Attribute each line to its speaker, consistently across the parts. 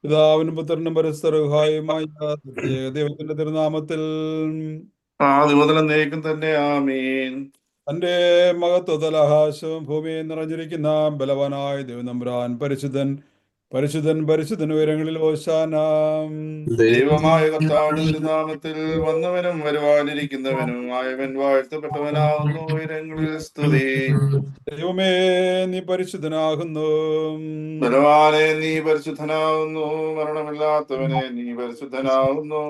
Speaker 1: പിതാവിനും പുത്രനും പരസ്പരഹായുമായ പ്രത്യേക ദൈവത്തിന്റെ തിരുനാമത്തിൽ
Speaker 2: ആദ്യം മുതൽ എന്നേക്കും തന്നെ ആമീൻ.
Speaker 1: തന്റെ മഹത്വതലഹാശവും ഭൂമിയിൽ നിറഞ്ഞിരിക്കുന്ന ബലവാനായ ദൈവനമ്പുരാൻ പരിശുദ്ധൻ പരിശുദ്ധൻ പരിശുദ്ധൻ ഉയരങ്ങളിൽ ഓശാനാം.
Speaker 2: ദൈവമായ കർത്താവിന്റെ തിരുനാമത്തിൽ വന്നവനും വരുവാനിരിക്കുന്നവനും ആയവൻ വാഴ്ത്തപ്പെട്ടവനാകുന്നു. ഉയരങ്ങളിൽ സ്തുതി.
Speaker 1: ദൈവമേ, നീ പരിശുദ്ധനാകുന്നു.
Speaker 2: ബലവാനെ നീ പരിശുദ്ധനാകുന്നു. മരണമില്ലാത്തവനെ നീ പരിശുദ്ധനാകുന്നു.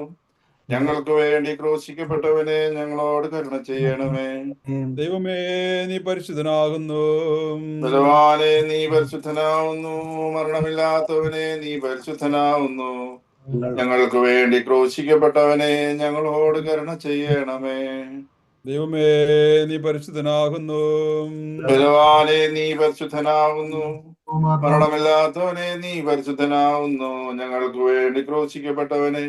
Speaker 2: ഞങ്ങൾക്ക് വേണ്ടി ക്രൂശിക്കപ്പെട്ടവനെ ഞങ്ങളോട് കരുണ ചെയ്യണമേ.
Speaker 1: ദൈവമേ, നീ പരിശുദ്ധനാകുന്നു.
Speaker 2: ബലവാനെ നീ പരിശുദ്ധനാകുന്നു. മരണമില്ലാത്തവനെ നീ പരിശുദ്ധനാകുന്നു. ഞങ്ങൾക്ക് വേണ്ടി ക്രൂശിക്കപ്പെട്ടവനെ ഞങ്ങളോട് കരുണ ചെയ്യണമേ.
Speaker 1: ദൈവമേ, നീ പരിശുദ്ധനാകുന്നു.
Speaker 2: ബലവാനെ നീ പരിശുദ്ധനാകുന്നു. മരണമില്ലാത്തവനെ നീ പരിശുദ്ധനാകുന്നു. ഞങ്ങൾക്ക് വേണ്ടി ക്രൂശിക്കപ്പെട്ടവനെ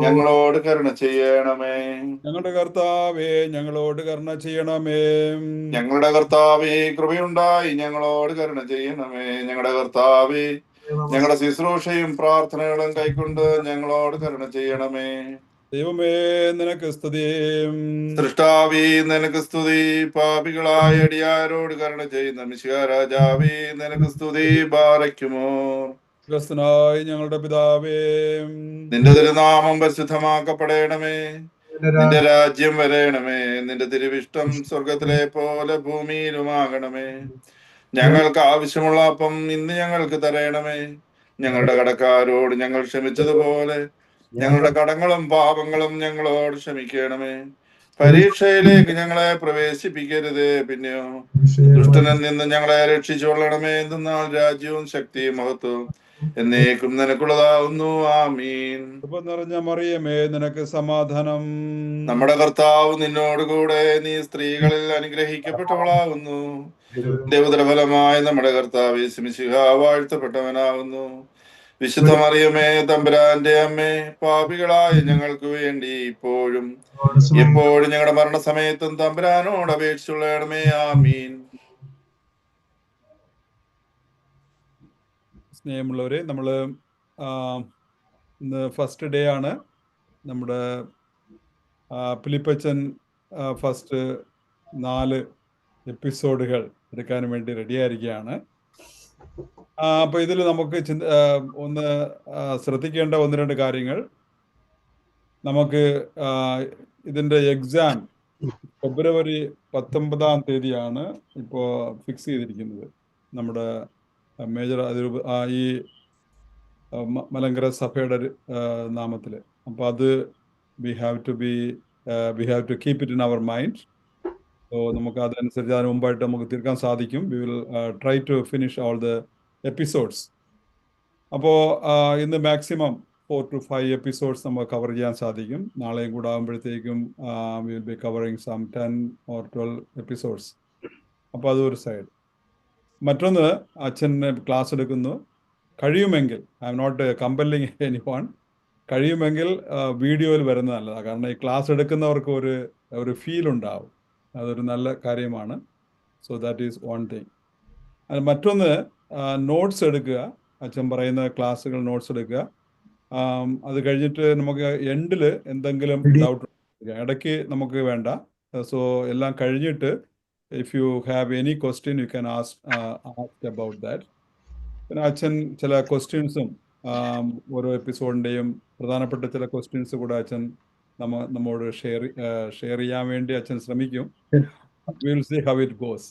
Speaker 2: ഞങ്ങളോട് കരുണ ചെയ്യണമേ.
Speaker 1: ഞങ്ങളുടെ കർത്താവേ, ഞങ്ങളോട് കരുണ ചെയ്യണമേ.
Speaker 2: ഞങ്ങളുടെ കർത്താവേ, കൃപയുണ്ടായി ഞങ്ങളോട് കരുണ ചെയ്യണമേ. ഞങ്ങളുടെ കർത്താവേ, ഞങ്ങളുടെ ശുശ്രൂഷയും പ്രാർത്ഥനകളും കൈക്കൊണ്ട് ഞങ്ങളോട് കരുണ ചെയ്യണമേ.
Speaker 1: ദൈവമേ, നിനക്ക് സ്തുതി.
Speaker 2: സൃഷ്ടാവേ, നിനക്ക് സ്തുതി. പാപികളായ അടിയാരോട് കരുണ ചെയ്യുന്ന മിശിഹാ രാജാവേ, നിനക്ക് സ്തുതി. ബാറയ്ക്കുമോ
Speaker 1: ക്രിസ്തുനായി ഞങ്ങളുടെ പിതാവേ,
Speaker 2: നിന്റെ തിരുനാമം പരിശുദ്ധമാക്കപ്പെടണമേ. നിന്റെ രാജ്യം വരേണമേ. നിന്റെ തിരുവിഷ്ടം സ്വർഗത്തിലെ പോലെ ഭൂമിയിലുമാകണമേ. ഞങ്ങൾക്ക് ആവശ്യമുള്ള അപ്പം ഇന്ന് ഞങ്ങൾക്ക് തരയണമേ. ഞങ്ങളുടെ കടക്കാരോട് ഞങ്ങൾ ക്ഷമിച്ചതുപോലെ ഞങ്ങളുടെ കടങ്ങളും പാപങ്ങളും ഞങ്ങളോട് ക്ഷമിക്കണമേ. പരീക്ഷയിലേക്ക് ഞങ്ങളെ പ്രവേശിപ്പിക്കരുത്, പിന്നെയോ ദുഷ്ടനിൽ നിന്ന് ഞങ്ങളെ രക്ഷിച്ചുകൊള്ളണമേ. എന്തെന്നാൽ രാജ്യവും ശക്തിയും മഹത്വവും എന്നേക്കും നിനക്കുള്ളതാവുന്നു. ആമീൻ.
Speaker 1: കൃപ നിറഞ്ഞ മറിയമേ, നിനക്ക് സമാധാനം.
Speaker 2: നമ്മുടെ കർത്താവ് നിന്നോടുകൂടെ, നീ സ്ത്രീകളിൽ അനുഗ്രഹിക്കപ്പെട്ടവളാകുന്നു. ദൈവതരഫലമായ നമ്മുടെ കർത്താവ് യേശു മിശിഹാ വാഴ്ത്തപ്പെട്ടവനാകുന്നു. വിശുദ്ധ മറിയമേ, തമ്പുരാന്റെ അമ്മേ, പാപികളായ ഞങ്ങൾക്ക് വേണ്ടി ഇപ്പോഴും എപ്പോഴും ഞങ്ങളുടെ മരണസമയത്തും തമ്പുരാനോട് അപേക്ഷിച്ചുള്ളണമേ. ആമീൻ.
Speaker 1: സ്നേഹമുള്ളവരെ, നമ്മൾ ഇന്ന് ഫസ്റ്റ് ഡേ ആണ്. നമ്മുടെ ഫിലിപ്പച്ചൻ ഫസ്റ്റ് 4 എപ്പിസോഡുകൾ എടുക്കാൻ വേണ്ടി റെഡിയായിരിക്കുകയാണ്. അപ്പോൾ ഇതിൽ നമുക്ക് ഒന്ന് ശ്രദ്ധിക്കേണ്ട 1-2 കാര്യങ്ങൾ. നമുക്ക് ഇതിൻ്റെ എക്സാം ഫെബ്രുവരി 19-ാം തീയതിയാണ് ഇപ്പോൾ ഫിക്സ് ചെയ്തിരിക്കുന്നത് നമ്മുടെ മേജർ ഈ മലങ്കര സഭയുടെ നാമത്തിൽ. അപ്പോൾ അത് we have to keep it in our mind. So നമുക്ക് അതനുസരിച്ച് അതിന് മുമ്പായിട്ട് നമുക്ക് തീർക്കാൻ സാധിക്കും. We will try to finish all the episodes. അപ്പോൾ ഇന്ന് മാക്സിമം 4 to 5 എപ്പിസോഡ്സ് നമുക്ക് കവർ ചെയ്യാൻ സാധിക്കും. നാളെയും കൂടെ ആകുമ്പോഴത്തേക്കും we will be covering some 10 or 12 episodes. അപ്പോൾ അതൊരു സൈഡ്. മറ്റൊന്ന്, അച്ഛൻ ക്ലാസ് എടുക്കുന്നു. കഴിയുമെങ്കിൽ, I am not compelling anyone, കഴിയുമെങ്കിൽ വീഡിയോയിൽ വരുന്നത് നല്ലതാണ്. കാരണം ഈ ക്ലാസ് എടുക്കുന്നവർക്ക് ഒരു ഫീൽ ഉണ്ടാവും. അതൊരു നല്ല കാര്യമാണ്. So that is one thing. മറ്റൊന്ന്, നോട്ട്സ് എടുക്കുക. അച്ഛൻ പറയുന്ന ക്ലാസ്സുകൾ നോട്ട്സ് എടുക്കുക. അത് കഴിഞ്ഞിട്ട് നമുക്ക് എൻഡിൽ എന്തെങ്കിലും ഡൗട്ട് ഇടയ്ക്ക് നമുക്ക് വേണ്ട. സോ എല്ലാം കഴിഞ്ഞിട്ട് if you have any question you can ask about that. പിന്നെ അച്ഛൻ ചില ക്വസ്റ്റ്യൻസും ഓരോ എപ്പിസോഡിൻ്റെയും പ്രധാനപ്പെട്ട ചില ക്വസ്റ്റ്യൻസ് കൂടെ അച്ഛൻ നമ്മോട് ഷെയർ ചെയ്യാൻ വേണ്ടി അച്ഛൻ ശ്രമിക്കും. We will see how it goes.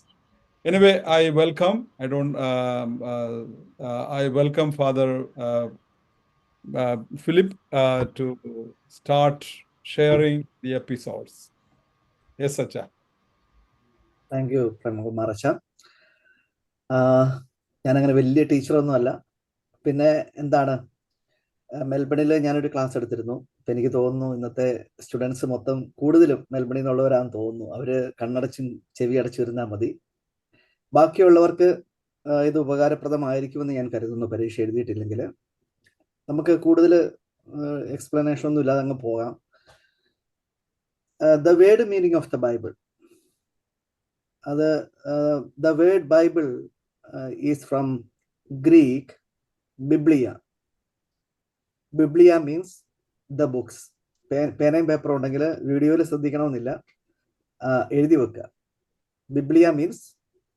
Speaker 1: Anyway, I welcome Father Philip to start sharing the episodes. Yes, Acha.
Speaker 3: Thank you, Premkumar Acha. ഞാനങ്ങനെ വലിയ ടീച്ചറൊന്നും അല്ല. പിന്നെ എന്താണ്, മെൽബണിൽ ഞാനൊരു ക്ലാസ് എടുത്തിരുന്നു. അപ്പം എനിക്ക് തോന്നുന്നു ഇന്നത്തെ സ്റ്റുഡൻസ് മൊത്തം കൂടുതലും മെൽബണിൽ നിന്നുള്ളവരാണെന്ന് തോന്നുന്നു. അവർ കണ്ണടച്ചും ചെവി അടച്ചിരുന്നാൽ മതി. ബാക്കിയുള്ളവർക്ക് ഇത് ഉപകാരപ്രദമായിരിക്കുമെന്ന് ഞാൻ കരുതുന്നു. പരീക്ഷ എഴുതിയിട്ടില്ലെങ്കിൽ നമുക്ക് കൂടുതൽ എക്സ്പ്ലനേഷൻ ഒന്നും ഇല്ലാതെ അങ്ങ് പോകാം. The word meaning of the Bible. അത് the word Bible is from Greek biblia. Biblia means the books. പേനയും പേപ്പറും ഉണ്ടെങ്കിൽ വീഡിയോയിൽ ശ്രദ്ധിക്കണമെന്നില്ല, എഴുതി വെക്കുക. Biblia means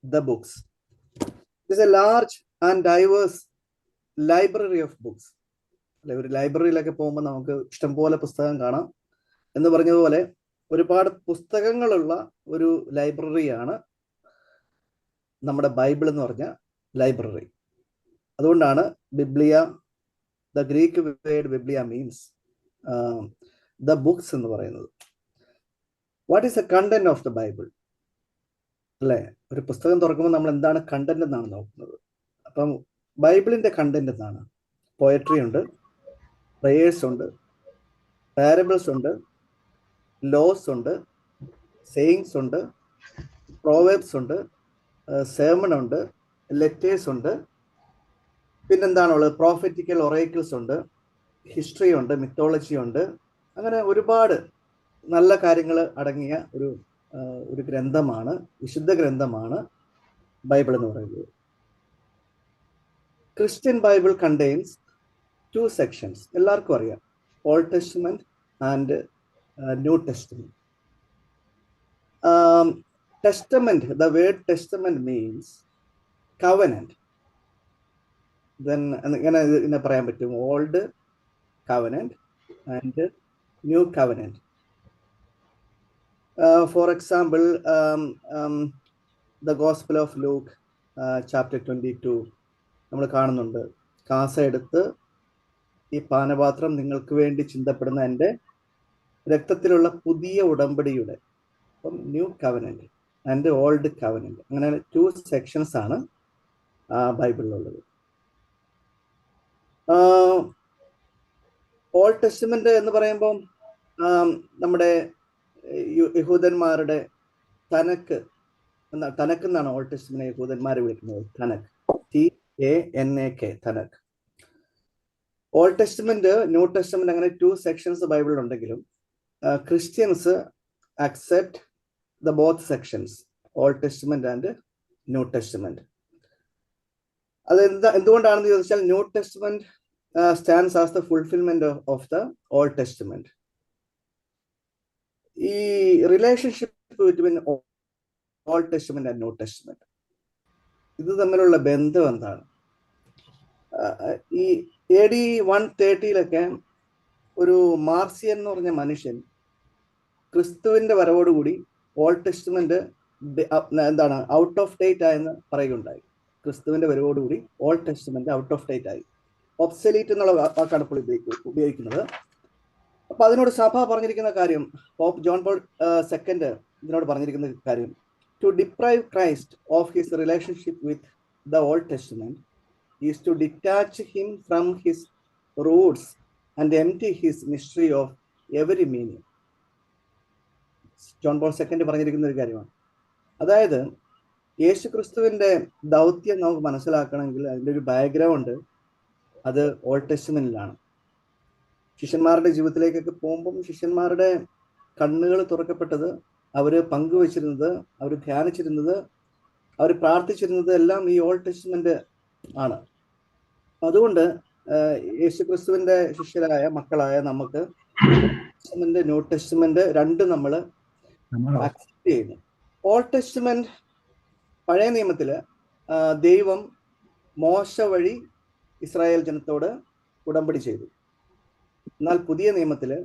Speaker 3: the books. It's a large and diverse library of books. അല്ലെ, ഒരു ലൈബ്രറിയിലൊക്കെ പോകുമ്പോൾ നമുക്ക് ഇഷ്ടംപോലെ പുസ്തകം കാണാം. എന്ന് പറഞ്ഞതുപോലെ ഒരുപാട് പുസ്തകങ്ങളുള്ള ഒരു ലൈബ്രറിയാണ് നമ്മുടെ ബൈബിൾ എന്ന് പറഞ്ഞ ലൈബ്രറി. അതുകൊണ്ടാണ് biblia, the Greek word biblia means the books എന്ന് പറയുന്നത്. What is the content of the Bible? അല്ലെ, ഒരു പുസ്തകം തുറക്കുമ്പോൾ നമ്മൾ എന്താണ് കണ്ടന്റ് എന്നാണ് നോക്കുന്നത്. അപ്പം ബൈബിളിന്റെ കണ്ടന്റ് എന്താണ്? പോയട്രി ഉണ്ട്, പ്രേയേഴ്സ് ഉണ്ട്, പാരബിൾസ് ഉണ്ട്, ലോസ് ഉണ്ട്, സെയിങ്സ് ഉണ്ട്, പ്രോവേബ്സ് ഉണ്ട്, സേമൺ ഉണ്ട്, ലെറ്റേഴ്സ് ഉണ്ട്, പിന്നെന്താണുള്ളത്? പ്രോഫറ്റിക്കൽ ഒറേക്കിൾസ് ഉണ്ട്, ഹിസ്റ്ററി ഉണ്ട്, മിത്തോളജി ഉണ്ട്. അങ്ങനെ ഒരുപാട് നല്ല കാര്യങ്ങൾ അടങ്ങിയ ഒരു ഗ്രന്ഥമാണ്, വിശുദ്ധ ഗ്രന്ഥമാണ് ബൈബിൾ എന്ന് പറയുന്നത്. Christian Bible contains 2 sections. എല്ലാവർക്കും അറിയാം, old Testament and New testament. Testament, the word testament means covenant. Then ഇങ്ങനെ പറയാൻ പറ്റും, old covenant and new covenant. For example, the Gospel of Luke, chapter 22, നമ്മൾ കാണുന്നുണ്ട്, കാസ എടുത്ത് ഈ പാനപാത്രം നിങ്ങൾക്ക് വേണ്ടി ചിന്തപ്പെടുന്ന എൻ്റെ രക്തത്തിലുള്ള പുതിയ ഉടമ്പടിയുടെ, അപ്പം new covenant and old covenant. അങ്ങനെ 2 sections ആണ് ബൈബിളിലുള്ളത്. ഓൾഡ് ടെസ്റ്റ്മെന്റ് എന്ന് പറയുമ്പോൾ നമ്മുടെ യഹൂദന്മാരുടെ തനക്ക് എന്നാണ് ഓൾഡ് ടെസ്റ്റ്മെന്റ് യഹൂദന്മാരെ വിളിക്കുന്നത്. Tanakh, TANAK, Tanakh. Old Testament, New Testament, അങ്ങനെ 2 sections ബൈബിളിൽ ഉണ്ടെങ്കിലും Christians accept the both sections, Old Testament and New Testament. അത് എന്തുകൊണ്ടാണെന്ന് ചോദിച്ചാൽ, New Testament stands as the fulfilment of the old Testament. ഈ relationship between Old Testament and New Testament, ഇത് തമ്മിലുള്ള ബന്ധം എന്താണ്? ഈ AD 130 ഒരു മാർസിയൻ എന്ന് പറഞ്ഞ മനുഷ്യൻ ക്രിസ്തുവിന്റെ വരവോടുകൂടി ഓൾഡ് ടെസ്റ്റ്മെന്റ് എന്താണ്, ഔട്ട് ഓഫ് ഡേറ്റ് ആയെന്ന് പറയുകയുണ്ടായി. ക്രിസ്തുവിന്റെ വരവോടുകൂടി old testament out of date ആയി. ഒബ്സലീറ്റ് എന്നുള്ള വാക്കാണ് ഇപ്പോൾ ഉപയോഗിക്കുന്നത്. അപ്പൊ അതിനോട് സഭ പറഞ്ഞിരിക്കുന്ന കാര്യം, പോപ്പ് ജോൺ പോൾ II ഇതിനോട് പറഞ്ഞിരിക്കുന്ന കാര്യം, to deprive Christ of his relationship with the Old Testament is to detach him from his roots and empty his mystery of every meaning. John Paul II പറഞ്ഞിരിക്കുന്ന ഒരു കാര്യമാണ്. അതായത് യേശു ക്രിസ്തുവിന്റെ ദൗത്യം നമുക്ക് മനസ്സിലാക്കണമെങ്കിൽ അതിൻ്റെ ഒരു ബാക്ക്ഗ്രൗണ്ട് അത് ഓൾഡ് ടെസ്റ്റ്മെന്റിലാണ്. ശിഷ്യന്മാരുടെ ജീവിതത്തിലേക്കൊക്കെ പോകുമ്പം ശിഷ്യന്മാരുടെ കണ്ണുകൾ തുറക്കപ്പെട്ടത്, അവര് പങ്കുവച്ചിരുന്നത്, അവർ ധ്യാനിച്ചിരുന്നത്, അവർ പ്രാർത്ഥിച്ചിരുന്നത് എല്ലാം ഈ ഓൾഡ് ടെസ്റ്റ്മെന്റ് ആണ്. അതുകൊണ്ട് യേശുക്രിസ്തുവിന്റെ ശിഷ്യരായ മക്കളായ നമുക്ക് ന്യൂ ടെസ്റ്റ്മെന്റ് രണ്ടും നമ്മൾ അക്സെപ്റ്റ് ചെയ്യുന്നു. ഓൾഡ് ടെസ്റ്റ്മെന്റ്, പഴയ നിയമത്തില് ദൈവം മോശ വഴി ഇസ്രായേൽ ജനത്തോട് ഉടമ്പടി ചെയ്തു. എന്നാൽ പുതിയ നിയമത്തില്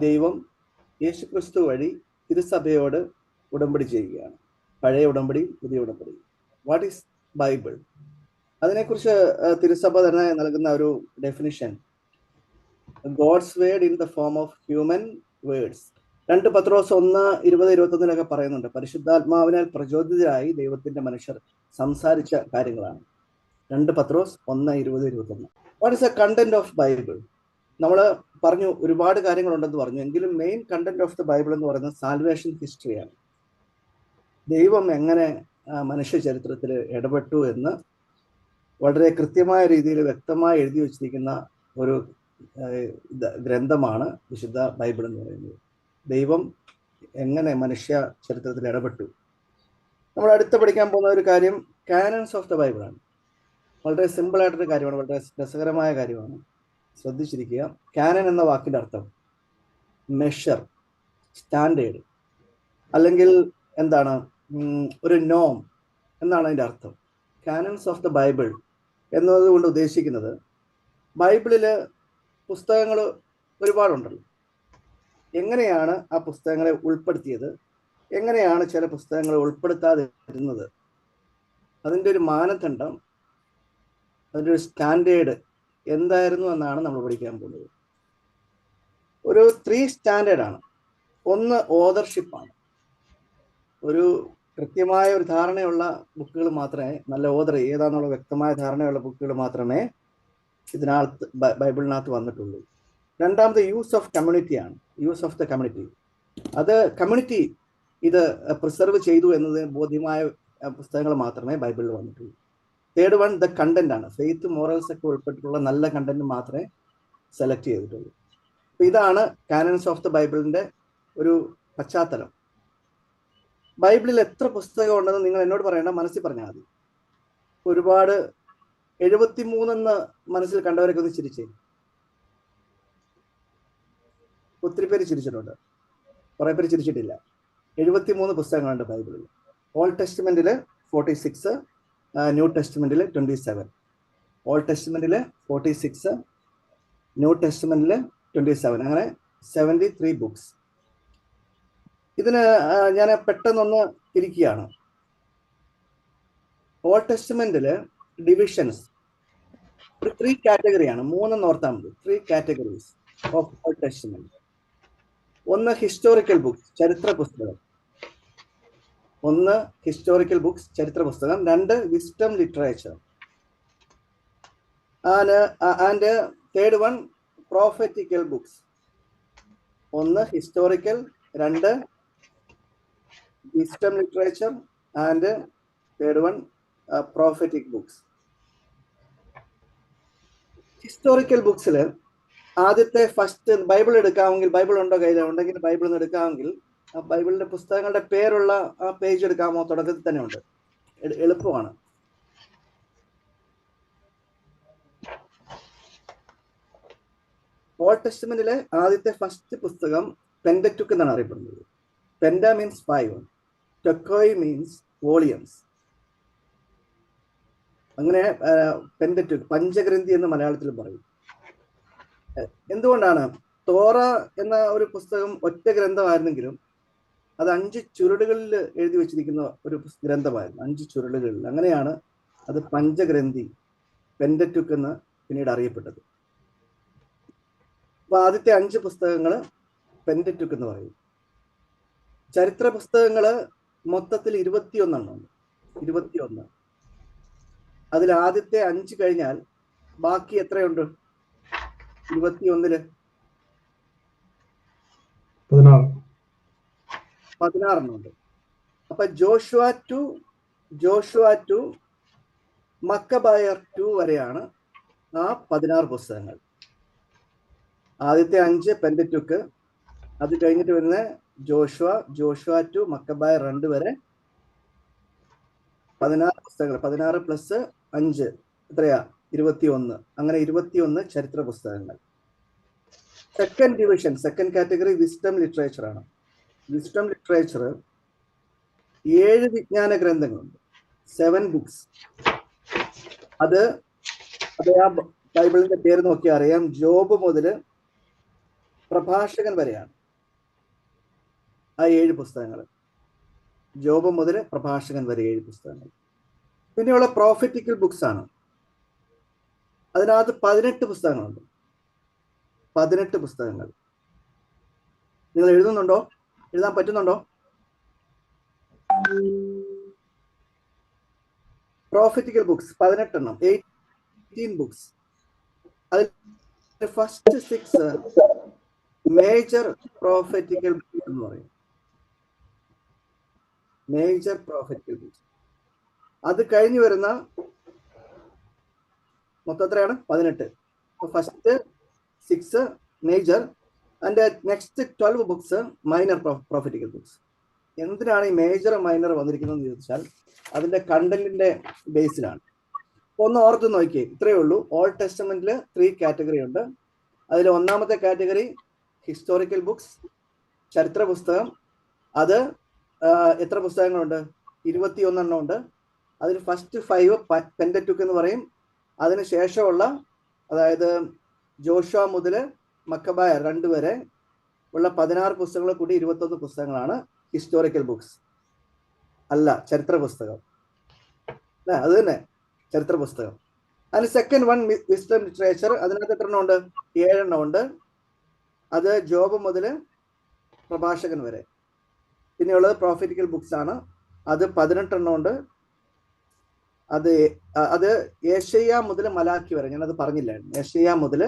Speaker 3: ദൈവം യേശുക്രിസ്തു വഴി തിരുസഭയോട് ഉടമ്പടി ചെയ്യുകയാണ്. പഴയ ഉടമ്പടി, പുതിയ ഉടമ്പടി. What is Bible? അതിനെക്കുറിച്ച് തിരുസഭ തന്നെ നൽകുന്ന ഒരു definition, God's word in the form of human words. 2 പത്രോസ് 1:20-21 പറയുന്നുണ്ട്, പരിശുദ്ധാത്മാവിനാൽ പ്രചോദിതരായി ദൈവത്തിന്റെ മനുഷ്യർ സംസാരിച്ച കാര്യങ്ങളാണ്. 2 പത്രോസ് 1:20-21. What is the content of Bible? നമ്മൾ പറഞ്ഞു, ഒരുപാട് കാര്യങ്ങളുണ്ടെന്ന് പറഞ്ഞു. എങ്കിലും main content of the Bible എന്ന് പറയുന്നത് സാൽവേഷൻ ഹിസ്റ്ററിയാണ്. ദൈവം എങ്ങനെ മനുഷ്യ ചരിത്രത്തിൽ ഇടപെട്ടു എന്ന് വളരെ കൃത്യമായ രീതിയിൽ വ്യക്തമായി എഴുതി വച്ചിരിക്കുന്ന ഒരു ഗ്രന്ഥമാണ് വിശുദ്ധ ബൈബിൾ എന്ന് പറയുന്നത്. ദൈവം എങ്ങനെ മനുഷ്യ ചരിത്രത്തിൽ ഇടപെട്ടു. നമ്മൾ അടുത്ത് പഠിക്കാൻ പോകുന്ന ഒരു കാര്യം കാനൻസ് ഓഫ് ദ ബൈബിളാണ്. വളരെ സിമ്പിൾ ആയിട്ടൊരു കാര്യമാണ്, വളരെ രസകരമായ കാര്യമാണ്. ശ്രദ്ധിച്ചിരിക്കുക. കാനൻ എന്ന വാക്കിന്റെ അർത്ഥം മെഷർ, സ്റ്റാൻഡേർഡ്, അല്ലെങ്കിൽ എന്താണ്, ഒരു നോം എന്നാണ് അതിന്റെ അർത്ഥം. കാനൻസ് ഓഫ് ദ ബൈബിൾ എന്നതുകൊണ്ട് ഉദ്ദേശിക്കുന്നത് ബൈബിളില് പുസ്തകങ്ങൾ ഒരുപാടുണ്ടല്ലോ, എങ്ങനെയാണ് ആ പുസ്തകങ്ങളെ ഉൾപ്പെടുത്തിയത്, എങ്ങനെയാണ് ചില പുസ്തകങ്ങളെ ഉൾപ്പെടുത്താതെ ഇരുന്നത്, അതിൻ്റെ ഒരു മാനദണ്ഡം, അതിൻ്റെ ഒരു സ്റ്റാൻഡേർഡ് എന്തായിരുന്നു എന്നാണ് നമ്മൾ പഠിക്കാൻ പോകുന്നത്. ഒരു 3 സ്റ്റാൻഡേർഡാണ്. ഒന്ന് ഓതർഷിപ്പാണ്. ഒരു കൃത്യമായ ഒരു ധാരണയുള്ള ബുക്കുകൾ മാത്രമേ, നല്ല ഓതർ ഏതാണെന്നുള്ള വ്യക്തമായ ധാരണയുള്ള ബുക്കുകൾ മാത്രമേ ഇതിനകത്ത് ബൈബിളിനകത്ത് വന്നിട്ടുള്ളൂ. രണ്ടാമത് യൂസ് ഓഫ് കമ്മ്യൂണിറ്റിയാണ്. യൂസ് ഓഫ് ദ കമ്മ്യൂണിറ്റി, അത് കമ്മ്യൂണിറ്റി ഇത് പ്രിസർവ് ചെയ്തു എന്നത് ബോധ്യമായ പുസ്തകങ്ങൾ മാത്രമേ ബൈബിളിൽ വന്നിട്ടുള്ളൂ. തേർഡ് വൺ ദ കണ്ടന്റ് ആണ്. ഫെയ്ത്ത്, മോറൽസ് ഒക്കെ ഉൾപ്പെട്ടിട്ടുള്ള നല്ല കണ്ടന്റ് മാത്രമേ സെലക്ട് ചെയ്തിട്ടുള്ളൂ. അപ്പൊ ഇതാണ് കാനൻസ് ഓഫ് ദ ബൈബിളിന്റെ ഒരു പശ്ചാത്തലം. ബൈബിളിൽ എത്ര പുസ്തകം ഉണ്ടെന്ന് നിങ്ങൾ എന്നോട് പറയേണ്ട, മനസ്സിൽ പറഞ്ഞാൽ മതി. ഒരുപാട് 73 മനസ്സിൽ കണ്ടവരൊക്കെ ഒന്ന് ചിരിച്ചേ. ഒത്തിരി പേര് ചിരിച്ചിട്ടുണ്ട്, കുറെ പേര് ചിരിച്ചിട്ടില്ല. 73 പുസ്തകങ്ങളുണ്ട് ബൈബിളിൽ. ഓൾഡ് ടെസ്റ്റ്മെന്റില് 46, ന്യൂ ടെസ്റ്റ്മെന്റില് 27. ഓൾഡ് ടെസ്റ്റ്മെന്റില് 46, ന്യൂ ടെസ്റ്റ്മെന്റില് 27, അങ്ങനെ 73 ബുക്സ്. ഇതിന് ഞാൻ പെട്ടെന്നൊന്ന് തിരിക്കുകയാണ്. ഓൾഡ് ടെസ്റ്റ്മെന്റില് ഡിവിഷൻസ് ഒരു 3 കാറ്റഗറിയാണ്. 3 ഓർത്താൽ മതി. 3 കാറ്റഗറീസ് ഓഫ് ഓൾഡ് ടെസ്റ്റ്മെന്റ്. ഒന്ന് ഹിസ്റ്റോറിക്കൽ ബുക്സ്, ചരിത്ര പുസ്തകം. ഒന്ന് ഹിസ്റ്റോറിക്കൽ ബുക്സ്, ചരിത്ര പുസ്തകം. 2 wisdom literature. And third one prophetical books. ഒന്ന് historical, 2 wisdom literature, and third one prophetic books. Historical ബുക്സിൽ ആദ്യത്തെ ഫസ്റ്റ് ബൈബിൾ എടുക്കാമെങ്കിൽ, ബൈബിൾ ഉണ്ടോ കയ്യിൽ, ഉണ്ടെങ്കിൽ ബൈബിൾ ഒന്ന് എടുക്കാമെങ്കിൽ ആ ബൈബിളിന്റെ പുസ്തകങ്ങളുടെ പേരുള്ള ആ പേജ് എടുക്കാമോ? തുടക്കത്തിൽ തന്നെ ഉണ്ട്, എളുപ്പമാണ്. ഓൾഡ് ടെസ്റ്റ്മെന്റിലെ ആദ്യത്തെ ഫസ്റ്റ് പുസ്തകം പെന്ററ്റുക്ക് എന്നാണ് അറിയപ്പെടുന്നത്. Penta means 5, teuchoi means volumes. അങ്ങനെ പെന്ററ്റുക്ക്, പഞ്ചഗ്രന്ഥി എന്ന് മലയാളത്തിൽ പറയും. എന്തുകൊണ്ടാണ്? തോറ എന്ന ഒരു പുസ്തകം ഒറ്റ ഗ്രന്ഥമായിരുന്നെങ്കിലും അത് 5 ചുരുളുകളിൽ എഴുതി വെച്ചിരിക്കുന്ന ഒരു ഗ്രന്ഥമായിരുന്നു. 5 ചുരുളുകളിൽ. അങ്ങനെയാണ് അത് പഞ്ചഗ്രന്ഥി, പെന്ററ്റുക്ക് എന്ന് പിന്നീട് അറിയപ്പെട്ടത്. അപ്പൊ ആദ്യത്തെ 5 പുസ്തകങ്ങൾ പെന്ററ്റുക്ക് എന്ന് പറയും. ചരിത്ര പുസ്തകങ്ങള് മൊത്തത്തിൽ 21 ഉണ്ട്. 21. അതിൽ ആദ്യത്തെ 5 കഴിഞ്ഞാൽ ബാക്കി എത്രയുണ്ട്? 21 16 അപ്പൊ ജോഷുവ ടു മക്കബായർ 2 വരെയാണ് ആ 16 പുസ്തകങ്ങൾ. ആദ്യത്തെ 5 പെന്ററ്റുക്ക്, അത് കഴിഞ്ഞിട്ട് വരുന്ന ജോഷുവ ടു മക്കബായർ 2 വരെ 16 പുസ്തകങ്ങൾ. 16 പ്ലസ് 5 എത്രയാ? 21. അങ്ങനെ 21 ചരിത്ര പുസ്തകങ്ങൾ. Second division, second category wisdom literature ആണ്. വിസ്ഡം ലിറ്ററേച്ചർ 7 വിജ്ഞാന ഗ്രന്ഥങ്ങളുണ്ട്, 7 ബുക്സ്. അത് ആ ബൈബിളിന്റെ പേര് നോക്കിയാൽ അറിയാം. ജോബ് മുതൽ പ്രഭാഷകൻ വരെയാണ് ആ 7 പുസ്തകങ്ങൾ. ജോബ് മുതൽ പ്രഭാഷകൻ വരെ 7 പുസ്തകങ്ങൾ. പിന്നെയുള്ള പ്രോഫറ്റിക്കൽ ബുക്സ് ആണ്. അതിനകത്ത് 18 പുസ്തകങ്ങളുണ്ട്. 18 പുസ്തകങ്ങൾ. നിങ്ങൾ എഴുതുന്നുണ്ടോ? എഴുതാൻ പറ്റുന്നുണ്ടോ? Prophetical books 18, 18 books. അതിൽ ഫസ്റ്റ് 6 മേജർ പ്രോഫറ്റിക്കൽ ബുക്സ് എന്ന് പറയും. Major prophetical books. അത് കഴിഞ്ഞു വരുന്ന മൊത്തം എത്രയാണ്? 18. First 6 major and next 12 books minor prophetical books. എന്തിനാണ് ഈ മേജർ മൈനർ വന്നിരിക്കുന്നത് എന്ന് ചോദിച്ചാൽ അതിന്റെ കണ്ടന്റിന്റെ ബേസിലാണ്. ഒന്ന് ഓർത്ത് നോക്കിയേ, ഇത്രയേ ഉള്ളൂ. ഓൾഡ് ടെസ്റ്റമെന്റിൽ 3 കാറ്റഗറി ഉണ്ട്. അതിൽ ഒന്നാമത്തെ കാറ്റഗറി ഹിസ്റ്റോറിക്കൽ ബുക്സ്, ചരിത്ര പുസ്തകം. അത് എത്ര പുസ്തകങ്ങളുണ്ട്? 21 ഉണ്ട്. അതിൽ ഫസ്റ്റ് 5 പെന്ററ്റുക്ക് എന്ന് പറയും. അതിന് ശേഷമുള്ള, അതായത് ജോഷുവ മുതൽ മക്കബായ 2 വരെ ഉള്ള 16 പുസ്തകങ്ങളെ കൂടി 21 പുസ്തകങ്ങളാണ് ഹിസ്റ്റോറിക്കൽ ബുക്സ്. അല്ല, ചരിത്ര പുസ്തകം. അത് തന്നെ, ചരിത്ര പുസ്തകം. അതിന് സെക്കൻഡ് വൺ വിസ്ഡം ലിറ്ററേച്ചർ. അതിനകത്ത് എത്ര എണ്ണം ഉണ്ട്? 7 എണ്ണം ഉണ്ട്. അത് ജോബ് മുതൽ പ്രഭാഷകൻ വരെ. പിന്നെയുള്ളത് പ്രോഫിറ്റിക്കൽ ബുക്സ് ആണ്. അത് 18 എണ്ണം ഉണ്ട്. അത് യെശയ്യാ മുതൽ മലാക്കി വരെ. ഞാനത് പറഞ്ഞില്ലായിരുന്നു. യെശയ്യാ മുതൽ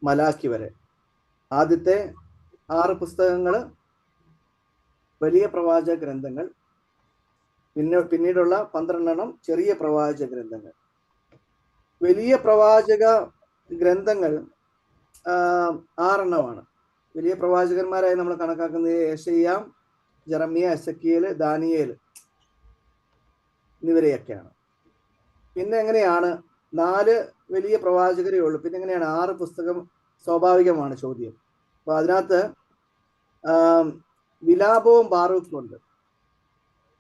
Speaker 3: മലാക്കി വരെ. ആദ്യത്തെ 6 പുസ്തകങ്ങൾ വലിയ പ്രവാചക ഗ്രന്ഥങ്ങൾ. പിന്നീടുള്ള 12 എണ്ണം ചെറിയ പ്രവാചക ഗ്രന്ഥങ്ങൾ. വലിയ പ്രവാചക ഗ്രന്ഥങ്ങൾ 6 എണ്ണമാണ്. വലിയ പ്രവാചകന്മാരായി നമ്മൾ കണക്കാക്കുന്നത് യെശയ്യാ, ജെറമ്യ, എസെക്കിയേൽ, ദാനിയേൽ എന്നിവരെയൊക്കെയാണ്. പിന്നെ എങ്ങനെയാണ് 4 വലിയ പ്രവാചകരേ ഉള്ളൂ? പിന്നെ എങ്ങനെയാണ് 6 പുസ്തകം? സ്വാഭാവികമാണ് ചോദ്യം. അപ്പൊ അതിനകത്ത് വിലാപവും ബാറൂക്കും ഉണ്ട്.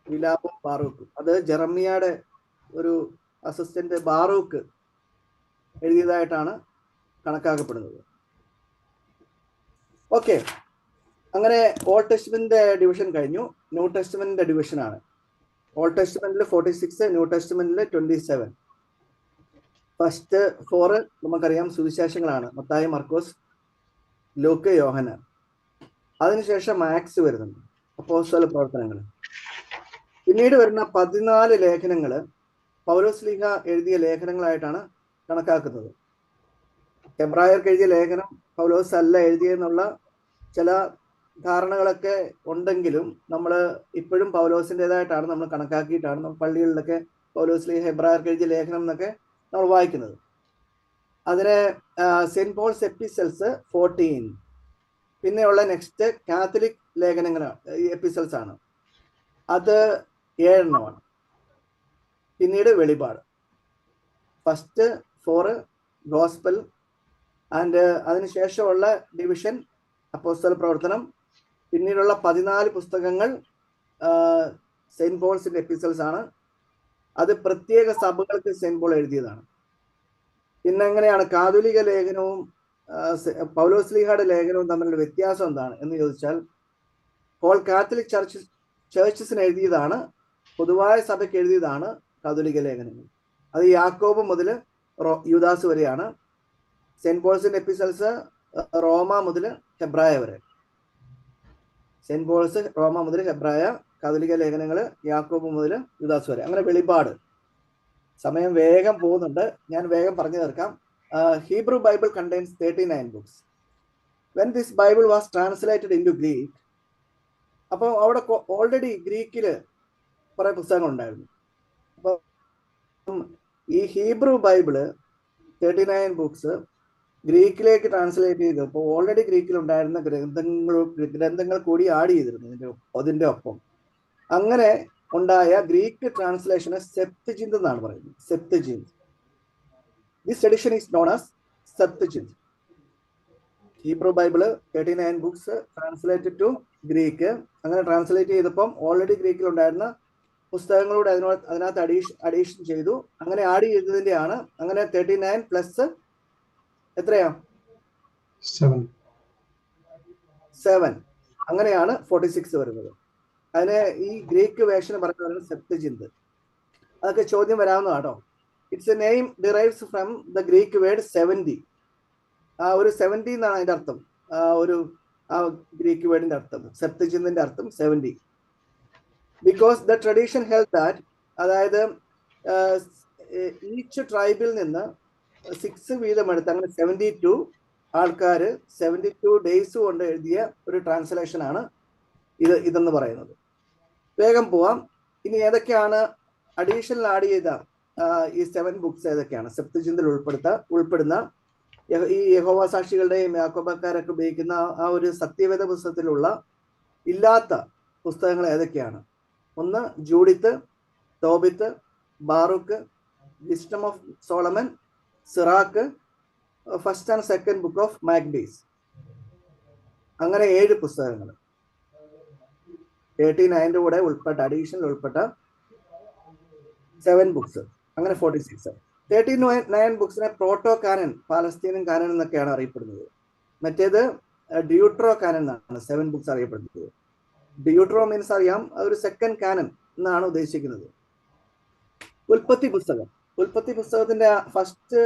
Speaker 3: വിലാപവും ബാറൂക്കും അത് ജെറമ്യയുടെ ഒരു അസിസ്റ്റന്റ് ബാറൂക്ക് എഴുതിയതായിട്ടാണ് കണക്കാക്കപ്പെടുന്നത്. ഓക്കെ, അങ്ങനെ ഓൾഡ് ടെസ്റ്റ്മെന്റിന്റെ ഡിവിഷൻ കഴിഞ്ഞു. ന്യൂ ടെസ്റ്റ്മെന്റിന്റെ ഡിവിഷനാണ്. ഓൾഡ് ടെസ്റ്റ്മെന്റിൽ 46, ന്യൂ ടെസ്റ്റ്മെന്റിൽ 27. ഫസ്റ്റ് 4 നമുക്കറിയാം സുവിശേഷങ്ങളാണ്. മത്തായി, മർക്കോസ്, ലൂക്ക്, യോഹന്നാൻ. അതിനുശേഷം ആക്ട്സ് വരുന്നുണ്ട്, അപ്പോസ്തല പ്രവർത്തനങ്ങൾ. പിന്നീട് വരുന്ന 14 ലേഖനങ്ങൾ പൗലോസ്ലീഹ എഴുതിയ ലേഖനങ്ങളായിട്ടാണ് കണക്കാക്കുന്നത്. എബ്രായർക്ക് എഴുതിയ ലേഖനം പൗലോസ് അല്ല എഴുതിയെന്നുള്ള ചില ധാരണകളൊക്കെ ഉണ്ടെങ്കിലും നമ്മൾ ഇപ്പോഴും പൗലോസിൻ്റെതായിട്ടാണ് നമ്മൾ കണക്കാക്കിയിട്ടാണ് നമ്മൾ പള്ളികളിലൊക്കെ പൗലോസ്ലീഹ എബ്രായർക്ക് എഴുതിയ ലേഖനം എന്നൊക്കെ നമ്മൾ വായിക്കുന്നത്. അതിന് സെന്റ് പോൾസ് എപ്പിസൽസ് 14. പിന്നെയുള്ള നെക്സ്റ്റ് കാത്തലിക് ലേഖനങ്ങളാണ്, എപ്പിസൽസ് ആണ്. അത് 7 എണ്ണമാണ്. പിന്നീട് വെളിപാട്. First 4 gospel. ആൻഡ് അതിനുശേഷമുള്ള ഡിവിഷൻ അപ്പോസ്തല പ്രവർത്തനം. പിന്നീടുള്ള 14 പുസ്തകങ്ങൾ സെന്റ് പോൾസിന്റെ എപ്പിസൽസ് ആണ്. അത് പ്രത്യേക സഭകൾക്ക് സെന്റ് പോൾ എഴുതിയതാണ്. പിന്നെ എങ്ങനെയാണ് കാതോലിക ലേഖനവും പൗലോസ്ലീഹയുടെ ലേഖനവും തമ്മിലുള്ള വ്യത്യാസം എന്താണ് എന്ന് ചോദിച്ചാൽ, പോൾ കാത്തലിക് ചർച്ചസിന് എഴുതിയതാണ്, പൊതുവായ സഭയ്ക്ക് എഴുതിയതാണ് കാതോലിക ലേഖനങ്ങൾ. അത് യാക്കോബ് മുതൽ യൂദാസ് വരെയാണ്. സെന്റ് പോൾസിന്റെ എപ്പിസൽസ് റോമ മുതൽ ഹെബ്രായ വരെ. സെന്റ് പോൾസ് റോമ മുതൽ ഹെബ്രായ, കാതോലിക ലേഖനങ്ങൾ യാക്കോബ് മുതൽ യൂദാസ് വരെ. അങ്ങനെ വെളിപാട്. സമയം വേഗം പോകുന്നുണ്ട്, ഞാൻ വേഗം പറഞ്ഞു തീർക്കാം. Hebrew Bible contains 39 books. When this Bible was translated into Greek, അപ്പോൾ അവിടെ ഓൾറെഡി ഗ്രീക്കിൽ കുറെ പുസ്തകങ്ങൾ ഉണ്ടായിരുന്നു. അപ്പം ഈ ഹീബ്രു ബൈബിള് 39 ബുക്സ് ഗ്രീക്കിലേക്ക് ട്രാൻസ്ലേറ്റ് ചെയ്തു. അപ്പോൾ ഓൾറെഡി ഗ്രീക്കിൽ ഉണ്ടായിരുന്ന ഗ്രന്ഥങ്ങൾ കൂടി ആഡ് ചെയ്തിരുന്നു അതിൻ്റെ ഒപ്പം. അങ്ങനെ ഉണ്ടായ ഗ്രീക്ക് ട്രാൻസ്ലേഷന് സെപ്റ്റജിന്ത് എന്നാണ് പറയുന്നത്. Septuagint. This edition is known as Septuagint. Hebrew Bible 39 books translated to Greek. അങ്ങനെ ട്രാൻസ്ലേറ്റ് ചെയ്തപ്പം ഓൾറെഡി ഗ്രീക്കിൽ ഉണ്ടായിരുന്ന പുസ്തകങ്ങളോട് അതിനകത്ത് അഡീഷൻ ചെയ്തു. അങ്ങനെ ആഡ് ചെയ്തതിൻ്റെയാണ്. അങ്ങനെ 39 പ്ലസ് എത്രയാ? 7. അങ്ങനെയാണ് 46 വരുന്നത്. അതിന് ഈ ഗ്രീക്ക് വേർഷൻ പറയുന്നത് സെപ്റ്റജിന്ത്. അതൊക്കെ ചോദ്യം വരാവുന്നതാണോ? It's a name derives from the Greek word 70. ആ ഒരു 70 എന്നാണ് അതിൻ്റെ അർത്ഥം. ആ ഗ്രീക്ക് വേർഡിന്റെ അർത്ഥം, സെപ്റ്റജിന്തിന്റെ അർത്ഥം 70. Because the tradition held that, അതായത് ഈച്ച് ട്രൈബിൽ നിന്ന് 6 വീതം എടുത്ത് അങ്ങനെ 72 ആൾക്കാർ 72 ഡേയ്സ് കൊണ്ട് എഴുതിയ ഒരു ട്രാൻസ്ലേഷനാണ് ഇതെന്ന് പറയുന്നത്. വേഗം പോവാം. ഇനി ഏതൊക്കെയാണ് അഡീഷണൽ ആഡ് ചെയ്ത ഈ 7 ബുക്സ് ഏതൊക്കെയാണ് സെപ്റ്റജിന്തിൽ ഉൾപ്പെടുന്ന ഈ യഹോവ സാക്ഷികളുടെയും യാക്കോബക്കാരൊക്കെ ഉപയോഗിക്കുന്ന ആ ഒരു സത്യവേദ പുസ്തകത്തിലുള്ള ഇല്ലാത്ത പുസ്തകങ്ങൾ ഏതൊക്കെയാണ്? ഒന്ന് Judith, Tobit, Baruch, Wisdom of Solomon, Sirach, First and Second Book of Maccabees. അങ്ങനെ 7 പുസ്തകങ്ങൾ 39 കൂടെ ഉൾപ്പെട്ട അഡീഷണൽ ഉൾപ്പെട്ട 7 ബുക്സ്, അങ്ങനെ 46. 39 ബുക്സിനെ പ്രോട്ടോ കാനൻ, പാലസ്തീനിയൻ കാനൻ എന്നൊക്കെയാണ് അറിയപ്പെടുന്നത്. മറ്റേത് ഡ്യൂട്രോ കാനൻ എന്നാണ് 7 ബുക്സ് അറിയപ്പെടുന്നത്. ഡ്യൂട്രോ മീൻസ് അറിയാം, ഒരു സെക്കൻഡ് കാനൻ എന്നാണ് ഉദ്ദേശിക്കുന്നത്. ഉൽപ്പത്തി പുസ്തകത്തിന്റെ ഫസ്റ്റ്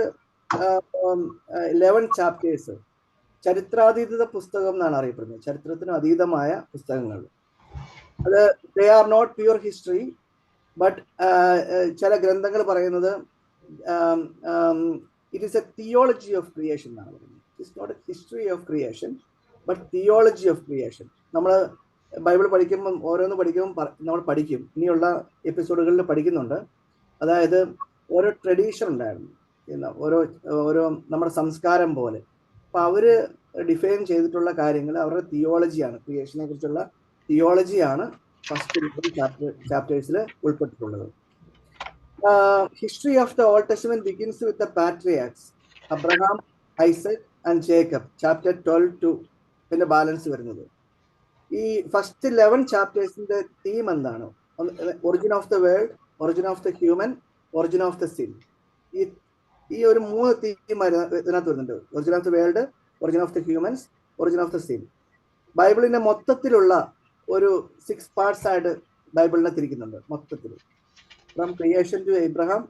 Speaker 3: 11 ചാപ്റ്റേഴ്സ് ചരിത്രാതീത പുസ്തകം എന്നാണ് അറിയപ്പെടുന്നത്. ചരിത്രത്തിന് അതീതമായ പുസ്തകങ്ങൾ. അത് they are not pure history, but ചില ഗ്രന്ഥങ്ങൾ പറയുന്നത് it is a theology of creation എന്നാണ് പറയുന്നത്. It's not a history of creation but theology of creation. നമ്മൾ ബൈബിൾ പഠിക്കുമ്പം ഓരോന്ന് പഠിക്കുമ്പോൾ നമ്മൾ പഠിക്കും, ഇനിയുള്ള എപ്പിസോഡുകളിൽ പഠിക്കുന്നുണ്ട്. അതായത് ഓരോ ട്രഡീഷൻ ഉണ്ടായിരുന്നു, ഓരോ നമ്മുടെ സംസ്കാരം പോലെ. അപ്പം അവർ ഡിഫൈൻ ചെയ്തിട്ടുള്ള കാര്യങ്ങൾ അവരുടെ തിയോളജിയാണ്, ക്രിയേഷനെ കുറിച്ചുള്ള തിയോളജിയാണ് ഫസ്റ്റ് ചാപ്റ്റേഴ്സിൽ ഉൾപ്പെട്ടിട്ടുള്ളത്. History of the old testament begins with the patriarchs Abraham, Isaac and Jacob, chapter 12 പിന്നെ ബാലൻസ് വരുന്നത്. ഈ ഫസ്റ്റ് 11 ചാപ്റ്റേഴ്സിന്റെ തീം എന്താണ്? Origin of the world, origin of the human, origin of the sin. ഈ ഒരു 3 തീം ഇതിനകത്ത് വരുന്നുണ്ട്. Origin of the world, origin of the humans, origin of the sin. ബൈബിളിന്റെ മൊത്തത്തിലുള്ള ഒരു 6 പാർട്സ് ആയിട്ട് ബൈബിളിനെ തിരിക്കുന്നുണ്ട് മൊത്തത്തിൽ. ഫ്രം ക്രിയേഷൻ ടു എബ്രഹാം,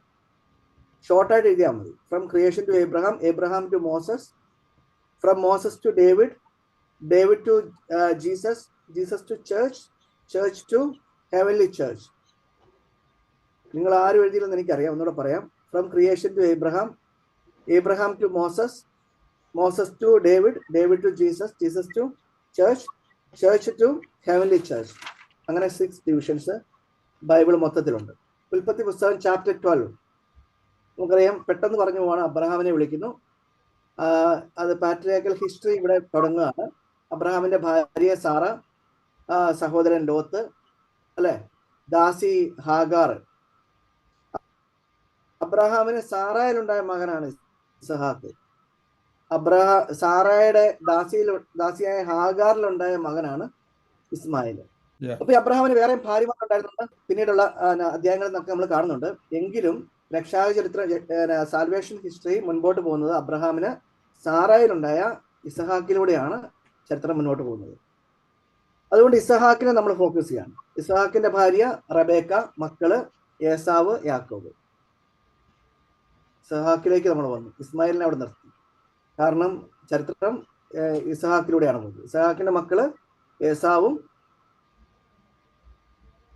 Speaker 3: ഷോർട്ടായിട്ട് എഴുതിയാൽ മതി. From creation to Abraham, Abraham to Moses, from Moses to David, David to Jesus, Jesus to church, church to heavenly church. നിങ്ങൾ ആരും എഴുതിയില്ലെന്ന് എനിക്കറിയാം, ഒന്നുകൂടെ പറയാം. From creation to Abraham, Abraham to Moses, Moses to David, David to Jesus, Jesus to church, church to heavenly church. അങ്ങനെ 6 divisions Bible മൊത്തത്തിലുണ്ട്. ഉൽപ്പത്തി പുസ്തകം chapter 12 നമുക്കറിയാം, പെട്ടെന്ന് പറഞ്ഞു പോവാണ്. അബ്രഹാമിനെ വിളിക്കുന്നു. അത് പാട്രിയാർക്കൽ ഹിസ്റ്ററി ഇവിടെ തുടങ്ങുകയാണ്. അബ്രഹാമിന്റെ ഭാര്യ സാറ, സഹോദരൻ ലോത്ത്, അല്ലെ, ദാസി ഹാഗാർ. അബ്രഹാമിന് സാറായിലുണ്ടായ മകനാണ് ഇസഹാക്ക്. സാറായുടെ ദാസിയായ ഹാഗാറിലുണ്ടായ മകനാണ് ഇസ്മായിൽ. അപ്പൊ അബ്രഹാമിന് വേറെ ഭാര്യമാരുണ്ടായിരുന്നുണ്ട്, പിന്നീടുള്ള അധ്യായങ്ങളിൽ നിന്നൊക്കെ നമ്മൾ കാണുന്നുണ്ട്. എങ്കിലും രക്ഷാചരിത്ര സാൽവേഷൻ ഹിസ്റ്ററി മുൻപോട്ട് പോകുന്നത് അബ്രഹാമിന് സാറായിലുണ്ടായ ഇസഹാക്കിലൂടെയാണ് ചരിത്രം മുന്നോട്ട് പോകുന്നത്. അതുകൊണ്ട് ഇസഹാക്കിനെ നമ്മൾ ഫോക്കസ് ചെയ്യാണ്. ഇസഹാക്കിന്റെ ഭാര്യ റബേക്ക, മക്കള് ഏസാവ്, യാക്കോബ്. ഇസഹാക്കിലേക്ക് നമ്മൾ വന്നു, ഇസ്മായിലിനെ അവിടെ നിർത്തി. കാരണം ചരിത്രം ഇസഹാക്കിലൂടെയാണ് പോകുന്നത്. ഇസഹാക്കിന്റെ മക്കള് ഏസാവും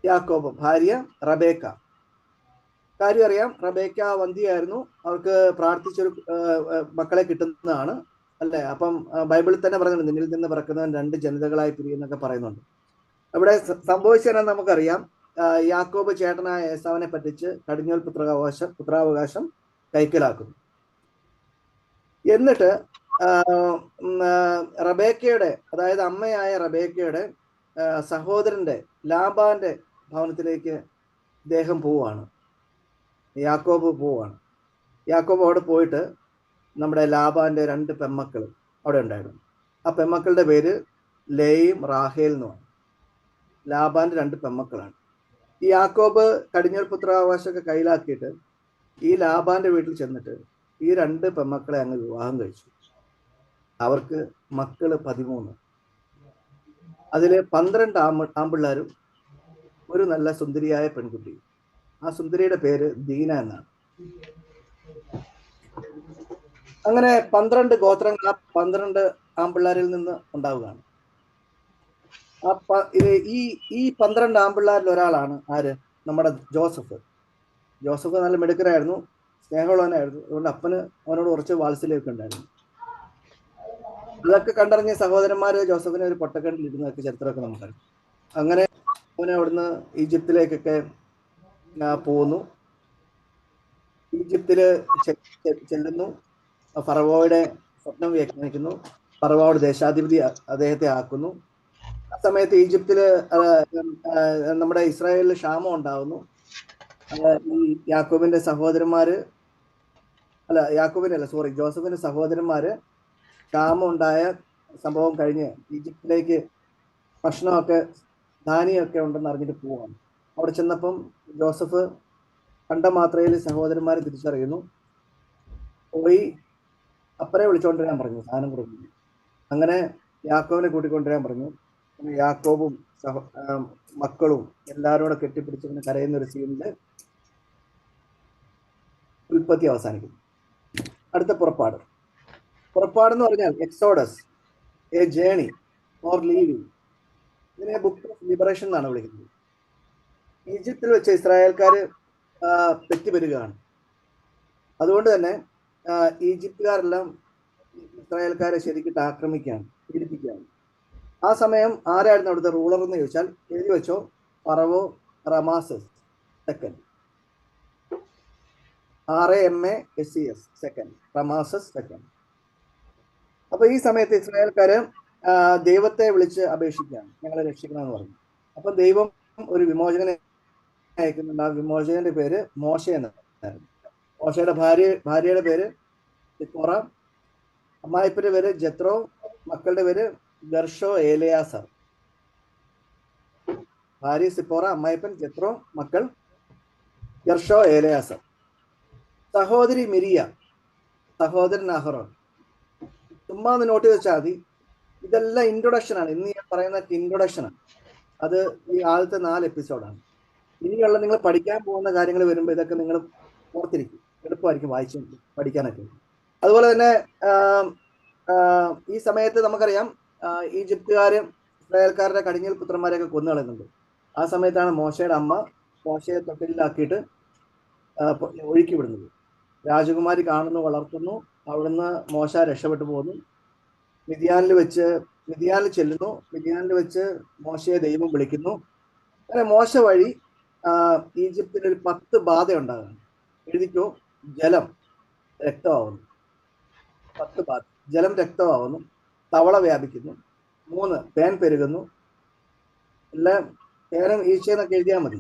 Speaker 3: യാക്കോബും, ഭാര്യ റബേക്ക. കാര്യം അറിയാം, റബേക്ക വന്ധ്യയായിരുന്നു. അവർക്ക് പ്രാർത്ഥിച്ചൊരു മക്കളെ കിട്ടുന്നതാണ്, അല്ലേ? അപ്പം ബൈബിളിൽ തന്നെ പറയുന്നുണ്ട്, നിന്നിൽ നിന്ന് പിറക്കുന്നവൻ 2 ജനതകളായി പിരിയുന്നൊക്കെ പറയുന്നുണ്ട്. അവിടെ സംഭവിച്ചതെന്ന് നമുക്കറിയാം. യാക്കോബ് ചേട്ടനായ ഏസാവിനെ പറ്റിച്ച് കടിഞ്ഞൂൽ പുത്രാവകാശം കൈക്കലാക്കുന്നു. എന്നിട്ട് റബേക്കയുടെ, അതായത് അമ്മയായ റബേക്കയുടെ സഹോദരന്റെ ലാബാന്റെ ഭവനത്തിലേക്ക് ഇദ്ദേഹം പോവുകയാണ്. യാക്കോബ് പോവുകയാണ്. യാക്കോബ് അവിടെ പോയിട്ട് നമ്മുടെ ലാബാന്റെ 2 പെമ്മക്കൾ അവിടെ ഉണ്ടായിരുന്നു. ആ പെമ്മക്കളുടെ പേര് ലേയും റാഹേൽ എന്നുമാണ്. ലാബാന്റെ 2 പെമ്മക്കളാണ്. ഈ യാക്കോബ് കടിഞ്ഞൂൽ പുത്രാവകാശമൊക്കെ കയ്യിലാക്കിയിട്ട് ഈ ലാബാന്റെ വീട്ടിൽ ചെന്നിട്ട് ഈ 2 പെമ്മക്കളെ അങ്ങ് വിവാഹം കഴിച്ചു. അവർക്ക് മക്കള് 13. അതില് 12 ആമ്പിള്ളാരും ഒരു നല്ല സുന്ദരിയായ പെൺകുട്ടി. ആ സുന്ദരിയുടെ പേര് ദീന എന്നാണ്. അങ്ങനെ 12 ഗോത്രങ്ങൾ 12 ആമ്പിള്ളാരിൽ നിന്ന് ഉണ്ടാവുകയാണ്. ഈ 12 ആമ്പിള്ളാരിൽ ഒരാളാണ് ആര്? നമ്മുടെ ജോസഫ്. ജോസഫ് നല്ല മിടുക്കനായിരുന്നു, സ്നേഹമുള്ളവനായിരുന്നു. അതുകൊണ്ട് അപ്പന് അവനോട് കുറച്ച് വാത്സല്യമൊക്കെ ഉണ്ടായിരുന്നു. ഇതൊക്കെ കണ്ടറിഞ്ഞ സഹോദരന്മാര് ജോസഫിനെ ഒരു പൊട്ടക്കണ്ടിൽ ഇടുന്നതൊക്കെ ചരിത്രമൊക്കെ നമുക്കറിയാം. അങ്ങനെ അവനെ അവിടുന്ന് ഈജിപ്തിലേക്കൊക്കെ പോകുന്നു. ഈജിപ്തില് ചെല്ലുന്നു. ഫറവോയുടെ സ്വപ്നം വ്യാഖ്യാനിക്കുന്നു. ഫറവോയുടെ ദേശാധിപതി അദ്ദേഹത്തെ ആക്കുന്നു. ആ സമയത്ത് ഈജിപ്തില് നമ്മുടെ ഇസ്രായേലിൽ ക്ഷാമം ഉണ്ടാകുന്നു. ഈ യാക്കോബിന്റെ സഹോദരന്മാര് ജോസഫിന്റെ സഹോദരന്മാര് ക്ഷാമം ഉണ്ടായ സംഭവം കഴിഞ്ഞ് ഈജിപ്തിലേക്ക് ഭക്ഷണമൊക്കെ ധാന്യമൊക്കെ ഉണ്ടെന്ന് അറിഞ്ഞിട്ട് പോവാണ്. അവിടെ ചെന്നപ്പം ജോസഫ് കണ്ട മാത്രയിൽ സഹോദരന്മാരെ തിരിച്ചറിയുന്നു. പോയി അപ്പനെ വിളിച്ചോണ്ടിരാൻ പറഞ്ഞു, സാധനം കൊടുക്കുന്നു. അങ്ങനെ യാക്കോബിനെ കൂട്ടിക്കൊണ്ടുവരാൻ പറഞ്ഞു. യാക്കോബും മക്കളും എല്ലാവരും കൂടെ കെട്ടിപ്പിടിച്ചിങ്ങനെ കരയുന്ന ഒരു സീനില് ഉൽപ്പത്തി അവസാനിക്കുന്നു. അടുത്ത പുറപ്പാട് എന്ന് പറഞ്ഞാൽ Exodus, a journey or leaving. ഇതിനെ ബുക്ക് ഓഫ് ലിബറേഷൻ എന്നാണ് വിളിക്കുന്നത്. ഈജിപ്തിൽ വെച്ച് ഇസ്രായേൽക്കാര് പെറ്റുപെരുകയാണ്. അതുകൊണ്ട് തന്നെ ഈജിപ്തുകാരെല്ലാം ഇസ്രായേൽക്കാരെ ശരിക്കിട്ട് ആക്രമിക്കുകയാണ്, പീഡിപ്പിക്കുകയാണ്. ആ സമയം ആരായിരുന്നു അവിടുത്തെ റൂളർ എന്ന് ചോദിച്ചാൽ എഴുതി വെച്ചോ, ഫറവോ റമാസസ് സെക്കൻഡ്, RAMASES സെക്കൻഡ്, റമാസസ് സെക്കൻഡ്. അപ്പൊ ഈ സമയത്ത് ഇസ്രായേൽക്കാര് ദൈവത്തെ വിളിച്ച് അപേക്ഷിക്കുകയാണ്, ഞങ്ങളെ രക്ഷിക്കണമെന്ന് പറഞ്ഞു. അപ്പൊ ദൈവം ഒരു വിമോചകനെ അയക്കുന്നുണ്ട്. ആ വിമോചകന്റെ പേര് മോശ എന്നായിരുന്നു. മോശയുടെ ഭാര്യയുടെ പേര് സിപ്പോറ, അമ്മായിപ്പന്റെ പേര് ജത്രോ, മക്കളുടെ പേര് ഗർഷോ ഏലയാസർ. ഭാര്യ സിപ്പോറ, അമ്മായിപ്പൻ ജത്രോ, മക്കൾ ഗർഷോ ഏലയാസർ. സഹോദരി മിരിയ, സഹോദരൻ അഹറോൻ. ചുമ്മാ ഒന്ന് നോട്ട് വെച്ചാൽ മതി. ഇതെല്ലാം ഇൻട്രൊഡക്ഷൻ ആണ്. ഇന്ന് ഞാൻ പറയുന്ന ഇൻട്രൊഡക്ഷൻ ആണ്. അത് ഈ ആദ്യത്തെ 4 എപ്പിസോഡാണ്. ഇനിയുള്ള നിങ്ങൾ പഠിക്കാൻ പോകുന്ന കാര്യങ്ങൾ വരുമ്പോൾ ഇതൊക്കെ നിങ്ങൾ ഓർത്തിരിക്കും, എളുപ്പമായിരിക്കും വായിച്ചു പഠിക്കാനൊക്കെ. അതുപോലെ തന്നെ ഈ സമയത്ത് നമുക്കറിയാം ഈജിപ്തുകാര് ഇസ്രായേൽക്കാരുടെ കടിഞ്ഞൂൽ പുത്രന്മാരെയൊക്കെ കൊന്നു കളയുന്നുണ്ട്. ആ സമയത്താണ് മോശയുടെ അമ്മ മോശയെ തൊട്ടിലാക്കിയിട്ട് ഒഴുക്കി വിടുന്നത്. രാജകുമാരി കാണുന്നു, വളർത്തുന്നു. അവിടുന്ന് മോശ രക്ഷപ്പെട്ടു പോകുന്നു. മിദ്യാനിൽ ചെല്ലുന്നു. മിദ്യാനിൽ വെച്ച് മോശയെ ദൈവം വിളിക്കുന്നു. അങ്ങനെ മോശ വഴി ഈജിപ്തിന് ഒരു 10 ബാധ ഉണ്ടാകുന്നു. എഴുതിക്കോ, ജലം രക്തമാവുന്നു. 10 ബാധ. ജലം രക്തമാവുന്നു. തവള വ്യാപിക്കുന്നു. 3 പേൻ പെരുകുന്നു. എല്ലാം പേനും ഈച്ചയെന്നൊക്കെ എഴുതിയാൽ മതി.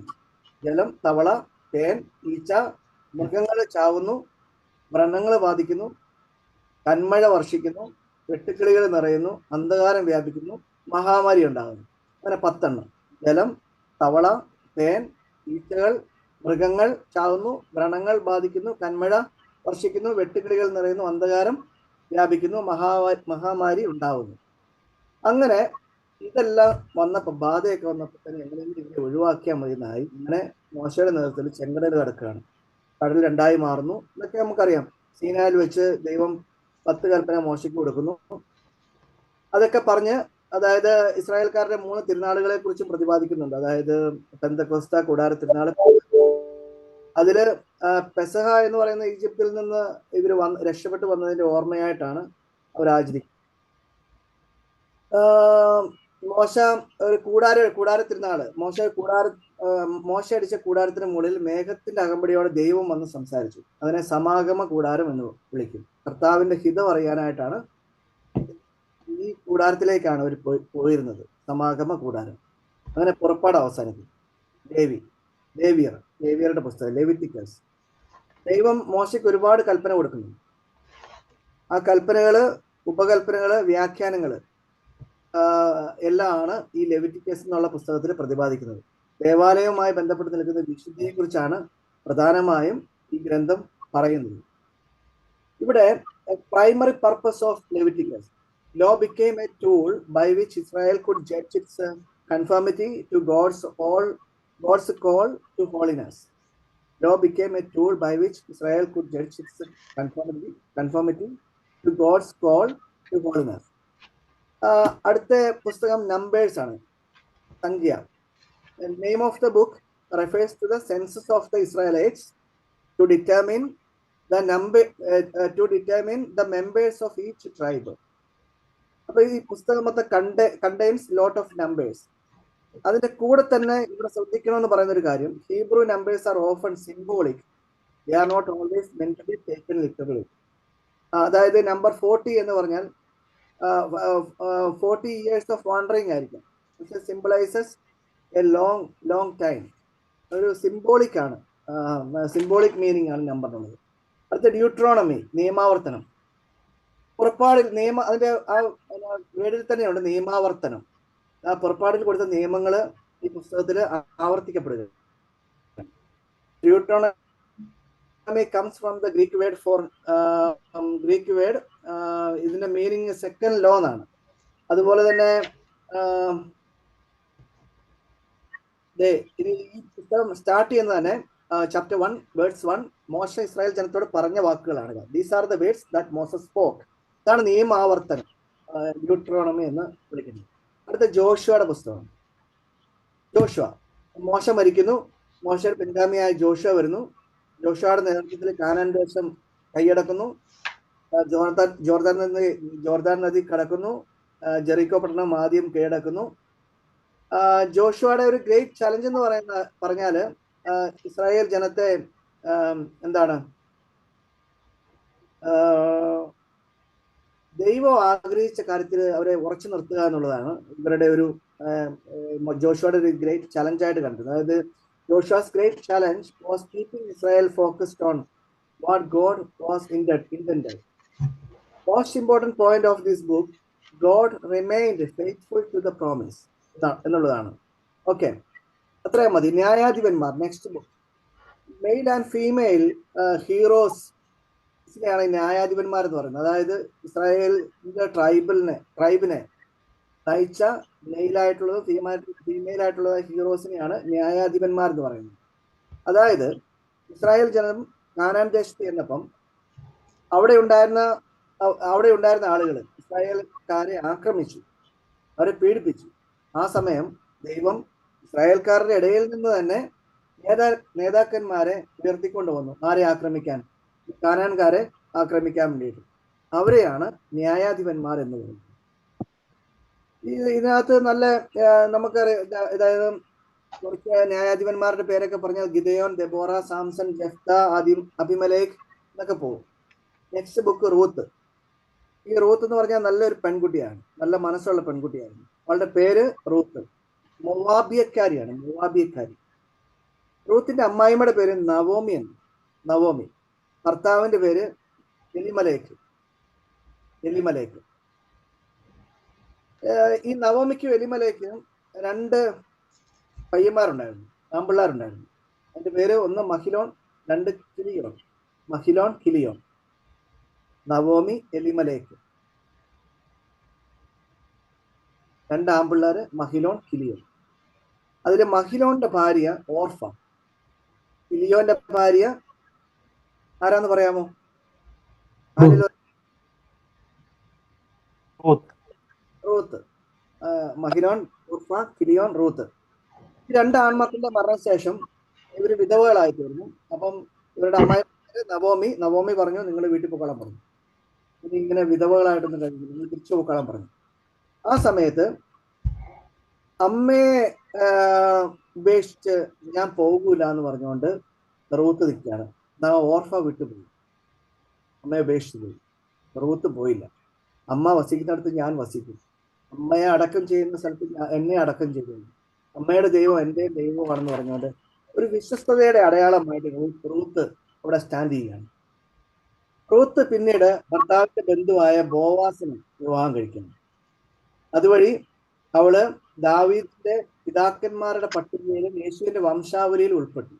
Speaker 3: ജലം, തവള, പേൻ, ഈച്ച, മൃഗങ്ങൾ ചാവുന്നു, വ്രണങ്ങൾ ബാധിക്കുന്നു, കന്മഴ വർഷിക്കുന്നു, വെട്ടുക്കിളികൾ നിറയുന്നു, അന്ധകാരം വ്യാപിക്കുന്നു, മഹാമാരി ഉണ്ടാകുന്നു. അങ്ങനെ 10 എണ്ണം. ജലം, തവള, പേൻ, ഈച്ചകൾ, മൃഗങ്ങൾ ചാവുന്നു, വ്രണങ്ങൾ ബാധിക്കുന്നു, കന്മഴ വർഷിക്കുന്നു, വെട്ടുകിളികൾ നിറയുന്നു, അന്ധകാരം വ്യാപിക്കുന്നു, മഹാമാരി ഉണ്ടാവുന്നു. അങ്ങനെ ഇതെല്ലാം വന്നപ്പോൾ, ബാധയൊക്കെ വന്നപ്പോൾ തന്നെ എങ്ങനെയെങ്കിലും ഇവരെ ഒഴിവാക്കിയാൽ മതി എന്നായി. ഇങ്ങനെ മോശയുടെ നേതൃത്വത്തിൽ ചെങ്കടൽ കിടക്കുകയാണ്. കടൽ 2ആയി മാറുന്നു. ഇതൊക്കെ നമുക്കറിയാം. സീനായിൽ വെച്ച് ദൈവം 10 കൽപ്പന മോശയ്ക്ക് കൊടുക്കുന്നു. അതൊക്കെ പറഞ്ഞ്, അതായത് ഇസ്രായേൽക്കാരുടെ 3 തിരുനാളുകളെ കുറിച്ചും പ്രതിപാദിക്കുന്നുണ്ട്. അതായത് പെന്തക്കോസ്ത, കൂടാര തിരുനാൾ. അതില് പെസഹ എന്ന് പറയുന്ന ഈജിപ്തിൽ നിന്ന് ഇവർ രക്ഷപ്പെട്ടു വന്നതിന്റെ ഓർമ്മയായിട്ടാണ് അവർ ആചരിക്കുന്നത്. മോശ ഒരു കൂടാര തിരുനാള്, മോശ അടിച്ച കൂടാരത്തിന് മുകളിൽ മേഘത്തിന്റെ അകമ്പടിയോടെ ദൈവം വന്ന് സംസാരിച്ചു. അതിനെ സമാഗമ കൂടാരം എന്ന് വിളിക്കും. കർത്താവിന്റെ ഹിതം അറിയാനായിട്ടാണ് ഈ കൂടാരത്തിലേക്കാണ് അവർ പോയിരുന്നത്. സമാഗമ കൂടാരം. അങ്ങനെ പുറപ്പാട് അവസാനിക്കും. ലേവിയറുടെ പുസ്തകം ലെവിറ്റിക്കസ്. ദൈവം മോശയ്ക്ക് ഒരുപാട് കൽപ്പന കൊടുക്കുന്നു. ആ കൽപ്പനകള്, ഉപകൽപ്പനകള്, വ്യാഖ്യാനങ്ങള് എല്ലാമാണ് ഈ ലെവിറ്റിക്കസ് എന്നുള്ള പുസ്തകത്തിൽ പ്രതിപാദിക്കുന്നത്. ദേവാലയവുമായി ബന്ധപ്പെട്ട് നിൽക്കുന്ന വിശുദ്ധിയെ കുറിച്ചാണ് പ്രധാനമായും ഈ ഗ്രന്ഥം പറയുന്നത്. ഇവിടെ primary purpose of Leviticus, law became a tool by which Israel could judge its conformity to God's call to holiness. Law became a tool by which Israel could judge its conformity to God's call to holiness. അടുത്ത പുസ്തകം numbers ആണ്, സംഖ്യ. The name of the book refers to the census of the Israelites to determine the members of each tribe. അപ്പൊ ഈ പുസ്തകം മൊത്തം contains lot of numbers. അതിന്റെ കൂടെ തന്നെ ഇവിടെ ശ്രദ്ധിക്കണമെന്ന് പറയുന്ന ഒരു കാര്യം, Hebrew numbers are often symbolic, they are not always meant to be taken literally. അതായത് നമ്പർ 40 എന്ന് പറഞ്ഞാൽ 40 years ഓഫ് വാണ്ടറിങ് ആയിരിക്കും. പക്ഷെ സിംബിളൈസസ് എ ലോങ് ടൈം. ഒരു സിംബോളിക് ആണ്. സിംബോളിക് മീനിങ് ആണ് ഞാൻ പറഞ്ഞത്. അടുത്ത ഡ്യൂട്രോണമി, നിയമാവർത്തനം. പുറപ്പാടിൽ അതിന്റെ ആ വേർഡിൽ തന്നെയുണ്ട് നിയമാവർത്തനം. ആ പുറപ്പാടിൽ കൊടുത്ത നിയമങ്ങൾ ഈ പുസ്തകത്തിൽ ആവർത്തിക്കപ്പെടുക. Deuteronomy comes from the Greek word for ഇതിന്റെ മീനിങ് സെക്കൻഡ് ലോ എന്നാണ്. അതുപോലെ തന്നെ ഈ പുസ്തകം സ്റ്റാർട്ട് ചെയ്യുന്നത് തന്നെ ചാപ്റ്റർ 1 വേർഡ്സ് 1 മോശ ഇസ്രായേൽ ജനത്തോട് പറഞ്ഞ വാക്കുകളാണ്. These are the words that Moses spoke. ഇതാണ് നിയമാവർത്തനം, ഡ്യൂട്രോണമി എന്ന് വിളിക്കുന്നത്. അടുത്ത ജോഷുവയുടെ പുസ്തകം. ജോഷുവ, മോശ മരിക്കുന്നു, മോശയുടെ പിൻഗാമിയായ ജോഷുവ വരുന്നു. ജോഷുവയുടെ നേതൃത്വത്തിൽ കാനാൻ ദേശം കൈയടക്കുന്നു. ജോർദാൻ നദി കടക്കുന്നു. ജെറിക്കോ പട്ടണം ആദ്യം കീഴടക്കുന്നു. ജോഷുവയുടെ ഒരു ഗ്രേറ്റ് ചലഞ്ച് എന്ന് പറഞ്ഞാല് ഇസ്രായേൽ ജനത്തെ എന്താണ് ദൈവം ആഗ്രഹിച്ച കാര്യത്തിൽ അവരെ ഉറച്ചു നിർത്തുക എന്നുള്ളതാണ് ഇവരുടെ ഒരു ജോഷുവയുടെ ഒരു ഗ്രേറ്റ് ചലഞ്ചായിട്ട് കണ്ടത്. അതായത് Joshua's great challenge was keeping Israel focused on what God was intended. Most important point of this book, God remained faithful to the promise എന്നുള്ളതാണ്. ഓക്കെ, അത്രയും മതി. ന്യായാധിപന്മാർ, next book. Male and female heroes ാണ് ന്യായാധിപന്മാർ എന്ന് പറയുന്നത്. അതായത് ഇസ്രായേലിന്റെ ട്രൈബിനെ നയിച്ച മെയിലായിട്ടുള്ളത് ഫീമെയിൽ ആയിട്ടുള്ളത് ഹീറോസിനെയാണ് ന്യായാധിപന്മാർ എന്ന് പറയുന്നത്. അതായത് ഇസ്രായേൽ ജനം കാനാൻ ദേശത്ത് ചെന്നപ്പം അവിടെ ഉണ്ടായിരുന്ന ആളുകൾ ഇസ്രായേൽക്കാരെ ആക്രമിച്ചു, അവരെ പീഡിപ്പിച്ചു. ആ സമയം ദൈവം ഇസ്രായേൽക്കാരുടെ ഇടയിൽ നിന്ന് തന്നെ നേതാക്കന്മാരെ ഉയർത്തിക്കൊണ്ടുവന്നു. ആരെ ആക്രമിക്കാൻ? കാനാൻകാരെ ആക്രമിക്കാൻ വേണ്ടിയിട്ട്. അവരെയാണ് ന്യായാധിപന്മാർ എന്ന് പറയുന്നത്. ഇതിനകത്ത് നല്ല നമുക്കറിയാം, അതായത് കുറച്ച് ന്യായാധിപന്മാരുടെ പേരൊക്കെ പറഞ്ഞാൽ ഗിദെയോൻ, ദെബോറ, സാംസൺ, ജെഫ്ത, അബിമലേഖ് എന്നൊക്കെ പോകും. Next book Ruth. ഈ റൂത്ത് എന്ന് പറഞ്ഞാൽ നല്ലൊരു പെൺകുട്ടിയാണ്, നല്ല മനസ്സുള്ള പെൺകുട്ടിയാണ്. അവളുടെ പേര് റൂത്ത്. മൊവാബിയക്കാരിയാണ്, മൊവാബിയക്കാരി. റൂത്തിന്റെ അമ്മായിമ്മയുടെ പേര് നവോമി എന്ന്. നവോമി. ഭർത്താവിന്റെ പേര് എലിമലേക്ക്. ഈ നവോമിക്കും എലിമലേക്കും 2 പയ്യന്മാരുണ്ടായിരുന്നു, ആമ്പിള്ളാരുണ്ടായിരുന്നു. അതിന്റെ പേര് ഒന്ന് മഹിലോൺ, 2 കിലിയോൺ. മഹിലോൺ, കിലിയോൺ. നവോമി, എലിമലേക്ക്. 2 ആമ്പിള്ളാര്, മഹിലോൺ, കിലിയോൺ. അതില് മഹിലോന്റെ ഭാര്യ ഓർഫ. കിലിയോന്റെ ഭാര്യ ആരാന്ന് പറയാമോ? റൂത്ത്. മഹിലോൺ, ഓർഫ, കിലിയോൻ, റൂത്ത്. ഈ 2 ആൺമക്കളുടെ മരണശേഷം ഇവര് വിധവകളായി തീർന്നു. അപ്പം ഇവരുടെ അമ്മായി നവോമി പറഞ്ഞു, നിങ്ങൾ വീട്ടിൽ പോക്കാളാൻ പറഞ്ഞു. ഇനി ഇങ്ങനെ വിധവകളായിട്ടൊന്നും കഴിഞ്ഞു, നിങ്ങൾ തിരിച്ചു പോക്കാളാൻ പറഞ്ഞു. ആ സമയത്ത് അമ്മയെ ഉപേക്ഷിച്ച് ഞാൻ പോകൂല എന്ന് പറഞ്ഞുകൊണ്ട് റൂത്ത് നിൽക്കുകയാണ്. ഓർഫ വിട്ടുപോയി, അമ്മയെ ഉപേക്ഷിച്ചു പോയി. റൂത്ത് പോയില്ല. അമ്മ വസിക്കുന്നിടത്ത് ഞാൻ വസിക്കും, അമ്മയെ അടക്കം ചെയ്യുന്ന സ്ഥലത്ത് എന്നെ അടക്കം ചെയ്യുന്നു, അമ്മയുടെ ദൈവം എൻ്റെ ദൈവമാണെന്ന് പറഞ്ഞുകൊണ്ട് ഒരു വിശ്വസ്തതയുടെ അടയാളമായിട്ട് റൂത്ത് അവിടെ സ്റ്റാൻഡ് ചെയ്യുകയാണ്. റൂത്ത് പിന്നീട് ഭർത്താവിന്റെ ബന്ധുവായ ബോവാസിനെ വിവാഹം കഴിക്കുന്നു. അതുവഴി അവള് ദാവീദിന്റെ പിതാക്കന്മാരുടെ പട്ടികയിലും യേശുവിന്റെ വംശാവലിയിൽ ഉൾപ്പെട്ടു.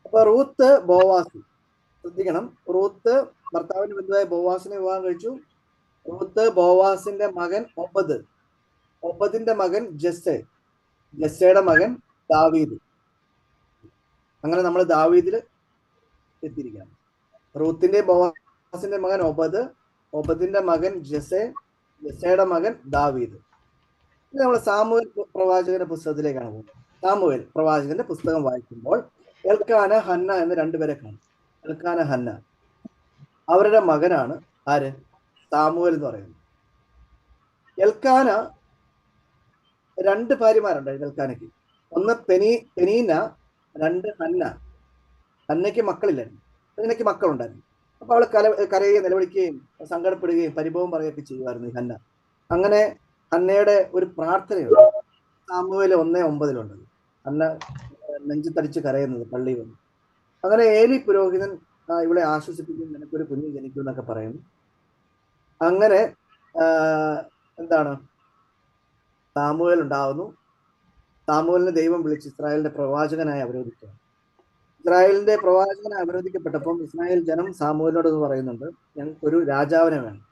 Speaker 3: അപ്പൊ റൂത്ത് ബോവാസ്, ശ്രദ്ധിക്കണം, റൂത്ത് ഭർത്താവിന്റെ ബന്ധുവായ ബോവാസിനെ വിവാഹം കഴിച്ചു. റൂത്ത് ബോവാസിന്റെ മകൻ ഒബദിന്റെ മകൻ ജസ്സയുടെ മകൻ ദാവീദ്. അങ്ങനെ നമ്മൾ ദാവീദില് എത്തിയിരിക്കുകയാണ്. റൂത്തിന്റെ ബോവാസിന്റെ മകൻ ഒബദിന്റെ മകൻ ജസ്സയുടെ മകൻ ദാവീദ്. ഇത് നമ്മൾ സാമുവേൽ പ്രവാചകന്റെ പുസ്തകത്തിലേക്കാണ് പോകുന്നത്. സാമുവേൽ പ്രവാചകന്റെ പുസ്തകം വായിക്കുമ്പോൾ എൽക്കാന, ഹന്ന എന്ന് 2 പേരെ കാണും. Elkanah, Hannah. അവരുടെ മകനാണ് ആര്? സാമുവേൽ എന്ന് പറയുന്നത്. എൽക്കാന 2 ഭാര്യമാരുണ്ടായിരുന്നു എൽക്കാനയ്ക്ക്. ഒന്ന് പെനീന, 2 ഹന്ന. ഹന്നയ്ക്ക് മക്കളില്ലായിരുന്നു, പെനീനയ്ക്ക് മക്കളുണ്ടായിരുന്നു. അപ്പൊ അവള് കരയുകയും നിലവിളിക്കുകയും സങ്കടപ്പെടുകയും പരിഭവം പറയുകയൊക്കെ ചെയ്യുമായിരുന്നു ഈ ഹന്ന. അങ്ങനെ ഹന്നയുടെ ഒരു പ്രാർത്ഥനയുണ്ട്, സാമുവേൽ 1:9 ഹന്ന നെഞ്ചത്തടിച്ച് കരയുന്നത് പള്ളി വന്നു. അങ്ങനെ ഏലി പുരോഹിതൻ ഇവളെ ആശ്വസിപ്പിക്കും, നിനക്കൊരു കുഞ്ഞ് ജനിക്കും എന്നൊക്കെ പറയുന്നു. അങ്ങനെ എന്താണ്, സാമുവേൽ ഉണ്ടാവുന്നു. സാമുവേലിനെ ദൈവം വിളിച്ച് ഇസ്രായേലിന്റെ പ്രവാചകനായി അവരോധിക്കുക. ഇസ്രായേലിന്റെ പ്രവാചകനായി അവരോധിക്കപ്പെട്ടപ്പം ഇസ്രായേൽ ജനം സാമുവേലിനോട് എന്ന് പറയുന്നുണ്ട്, ഞങ്ങൾക്കൊരു രാജാവിനെ വേണം.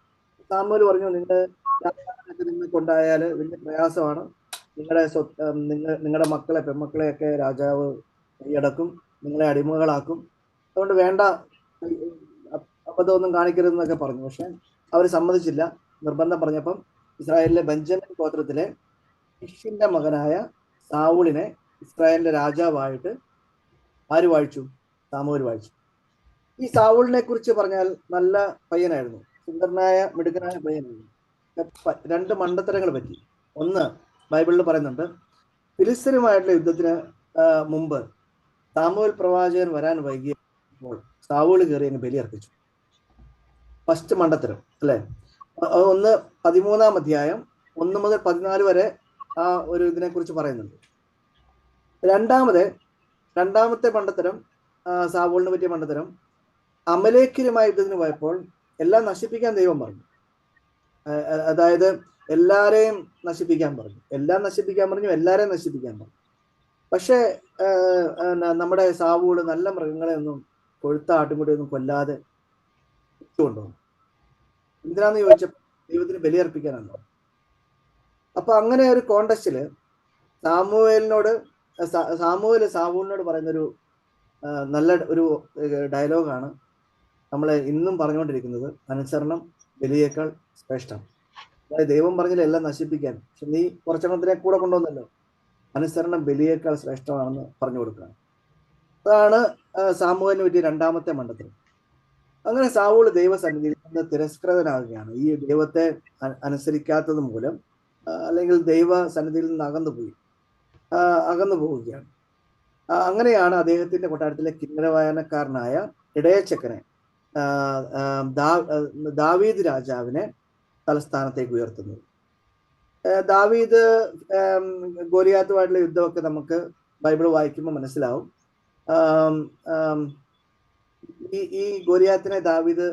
Speaker 3: സാമുവേൽ പറഞ്ഞു, നിങ്ങളുടെ രാജാവിനൊക്കെ നിങ്ങൾക്ക് ഉണ്ടായാൽ വലിയ പ്രയാസമാണ്. നിങ്ങളുടെ മക്കളെ പെൺമക്കളെയൊക്കെ രാജാവ് കൈയടക്കും, നിങ്ങളെ അടിമകളാക്കും. അതുകൊണ്ട് വേണ്ട, അബദ്ധമൊന്നും കാണിക്കരുതെന്നൊക്കെ പറഞ്ഞു. പക്ഷെ അവർ സമ്മതിച്ചില്ല. നിർബന്ധം പറഞ്ഞപ്പം ഇസ്രായേലിലെ ബെഞ്ചമിൻ ഗോത്രത്തിലെ കിഷിന്റെ മകനായ സാവൂളിനെ ഇസ്രായേലിന്റെ രാജാവായിട്ട് ആര് വാഴിച്ചു? സാമുവേൽ വാഴിച്ചു. ഈ സാവൂളിനെ കുറിച്ച് പറഞ്ഞാൽ നല്ല പയ്യനായിരുന്നു, സുന്ദരനായ മിടുക്കനായ പയ്യനായിരുന്നു. രണ്ട് മണ്ടത്തരങ്ങൾ പറ്റി. ഒന്ന്, ബൈബിളിൽ പറയുന്നുണ്ട്, ഫിലിസ്തീനുമായിട്ടുള്ള യുദ്ധത്തിന് മുമ്പ് സാമുവേൽ പ്രവാചകൻ വരാൻ വൈകിയപ്പോൾ സാവൂൾ കയറി അങ്ങ് ബലിയർപ്പിച്ചു. ഫസ്റ്റ് മണ്ടത്തരം അല്ലെ. 13-ാം അധ്യായം 1 മുതൽ 14 വരെ ആ ഒരു ഇതിനെ കുറിച്ച് പറയുന്നുണ്ട്. രണ്ടാമത്തെ മണ്ടത്തരം, സാവൂളിനെ പറ്റിയ മണ്ടത്തരം, അമലേക്കിനുമായി യുദ്ധത്തിന് പോയപ്പോൾ എല്ലാം നശിപ്പിക്കാൻ ദൈവം പറഞ്ഞു. അതായത് എല്ലാരെയും നശിപ്പിക്കാൻ പറഞ്ഞു, എല്ലാരെയും നശിപ്പിക്കാൻ പറഞ്ഞു. പക്ഷെ നമ്മുടെ സാവൂള് നല്ല മൃഗങ്ങളെ ഒന്നും, കൊഴുത്ത ആട്ടുംകുട്ടിയൊന്നും കൊല്ലാതെ കൊണ്ടുപോകും. എന്തിനാന്ന് ചോദിച്ചപ്പോൾ ദൈവത്തിന് ബലിയർപ്പിക്കാനല്ലോ. അപ്പൊ അങ്ങനെ ഒരു കോണ്ടസ്റ്റില് സാവൂളിനോട് പറയുന്നൊരു നല്ല ഒരു ഡയലോഗാണ് നമ്മൾ ഇന്നും പറഞ്ഞുകൊണ്ടിരിക്കുന്നത്, അനുസരണം ബലിയേക്കാൾ ശ്രേഷ്ഠം. അതായത് ദൈവം പറഞ്ഞില്ല എല്ലാം നശിപ്പിക്കാൻ, പക്ഷെ നീ കുറച്ചെണ്ണത്തിനെ കൂടെ കൊണ്ടുവന്നല്ലോ, അനുസരണം ബലിയേക്കാൾ ശ്രേഷ്ഠമാണെന്ന് പറഞ്ഞു കൊടുക്കുകയാണ്. അതാണ് സാമുവേലിന് പറ്റിയ രണ്ടാമത്തെ മണ്ടത്തരം. അങ്ങനെ സാവൂൾ ദൈവസന്നിധിയിൽ നിന്ന് തിരസ്കൃതനാകുകയാണ്. ഈ ദൈവത്തെ അനുസരിക്കാത്തത് മൂലം, അല്ലെങ്കിൽ ദൈവ സന്നിധിയിൽ നിന്ന് അകന്നു പോവുകയാണ്. അങ്ങനെയാണ് അദ്ദേഹത്തിന്റെ കൊട്ടാരത്തിലെ കിന്നരവായനക്കാരനായ ഇടയച്ചക്കനെ ദാവീദ് രാജാവിനെ തലസ്ഥാനത്തേക്ക് ഉയർത്തുന്നത്. ദാവീദ് ഗോലിയാത്തുമായിട്ടുള്ള യുദ്ധമൊക്കെ നമുക്ക് ബൈബിൾ വായിക്കുമ്പോൾ മനസ്സിലാവും. ഈ ഗോലിയാത്തിനെ ദാവീദ്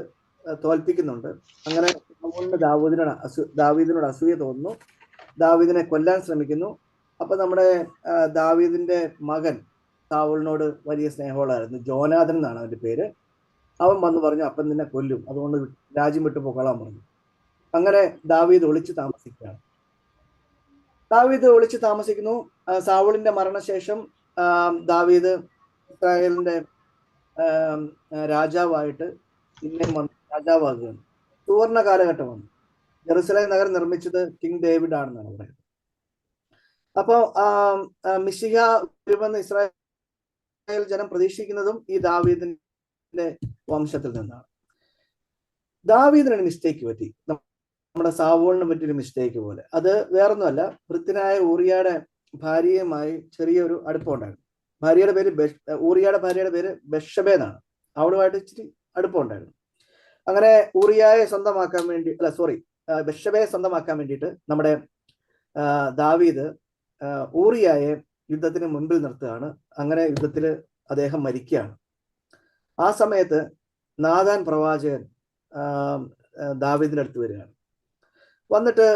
Speaker 3: തോൽപ്പിക്കുന്നുണ്ട്. അങ്ങനെ ദാവീദിനോട് അസൂയ തോന്നുന്നു, ദാവീദിനെ കൊല്ലാൻ ശ്രമിക്കുന്നു. അപ്പൊ നമ്മുടെ ദാവീദിന്റെ മകൻ സാവൂളിനോട് വലിയ സ്നേഹമുള്ളായിരുന്നു, ജോനാഥൻ എന്നാണ് അവന്റെ പേര്. അവൻ വന്ന് പറഞ്ഞു, അപ്പൻ നിന്നെ കൊല്ലും, അതുകൊണ്ട് രാജ്യം വിട്ടു പോകാൻ പറഞ്ഞു. അങ്ങനെ ദാവീദ് ഒളിച്ചു താമസിക്കുന്നു. സാവൂളിന്റെ മരണശേഷം ദാവീദ് ഇസ്രായേലിന്റെ രാജാവായിട്ട് പിന്നെയും രാജാവാകുകയാണ്. സുവർണ കാലഘട്ടം വന്നു. ജെറുസലേം നഗരം നിർമ്മിച്ചത് കിങ് ഡേവിഡ് ആണെന്നാണ് പറയുന്നത്. അപ്പോ മിശിഹ വരുമെന്ന് ഇസ്രായേൽ ജനം പ്രതീക്ഷിക്കുന്നതും ഈ ദാവീദിന്റെ വംശത്തിൽ നിന്നാണ്. ദാവീദിനൊരു മിസ്റ്റേക്ക് പറ്റി, നമ്മുടെ സാവൂളിനെ പറ്റിയൊരു മിസ്റ്റേക്ക് പോലെ. അത് വേറൊന്നുമല്ല, ഭൃത്യനായ ഊറിയയുടെ ഭാര്യയുമായി ചെറിയൊരു അടുപ്പമുണ്ടായിരുന്നു. ഊറിയയുടെ ഭാര്യയുടെ പേര് ബത്ശബേ എന്നാണ്. അവളുമായിട്ട് ഇച്ചിരി അടുപ്പമുണ്ടായിരുന്നു. അങ്ങനെ ബത്ശബയെ സ്വന്തമാക്കാൻ വേണ്ടിയിട്ട് നമ്മുടെ ദാവീദ് ഊറിയായെ യുദ്ധത്തിന് മുൻപിൽ നിർത്തുകയാണ്. അങ്ങനെ യുദ്ധത്തിൽ അദ്ദേഹം മരിക്കുകയാണ്. ആ സമയത്ത് നാഥാൻ പ്രവാചകൻ ദാവീദിന്റെ അടുത്ത് വരികയാണ്. വന്നിട്ട്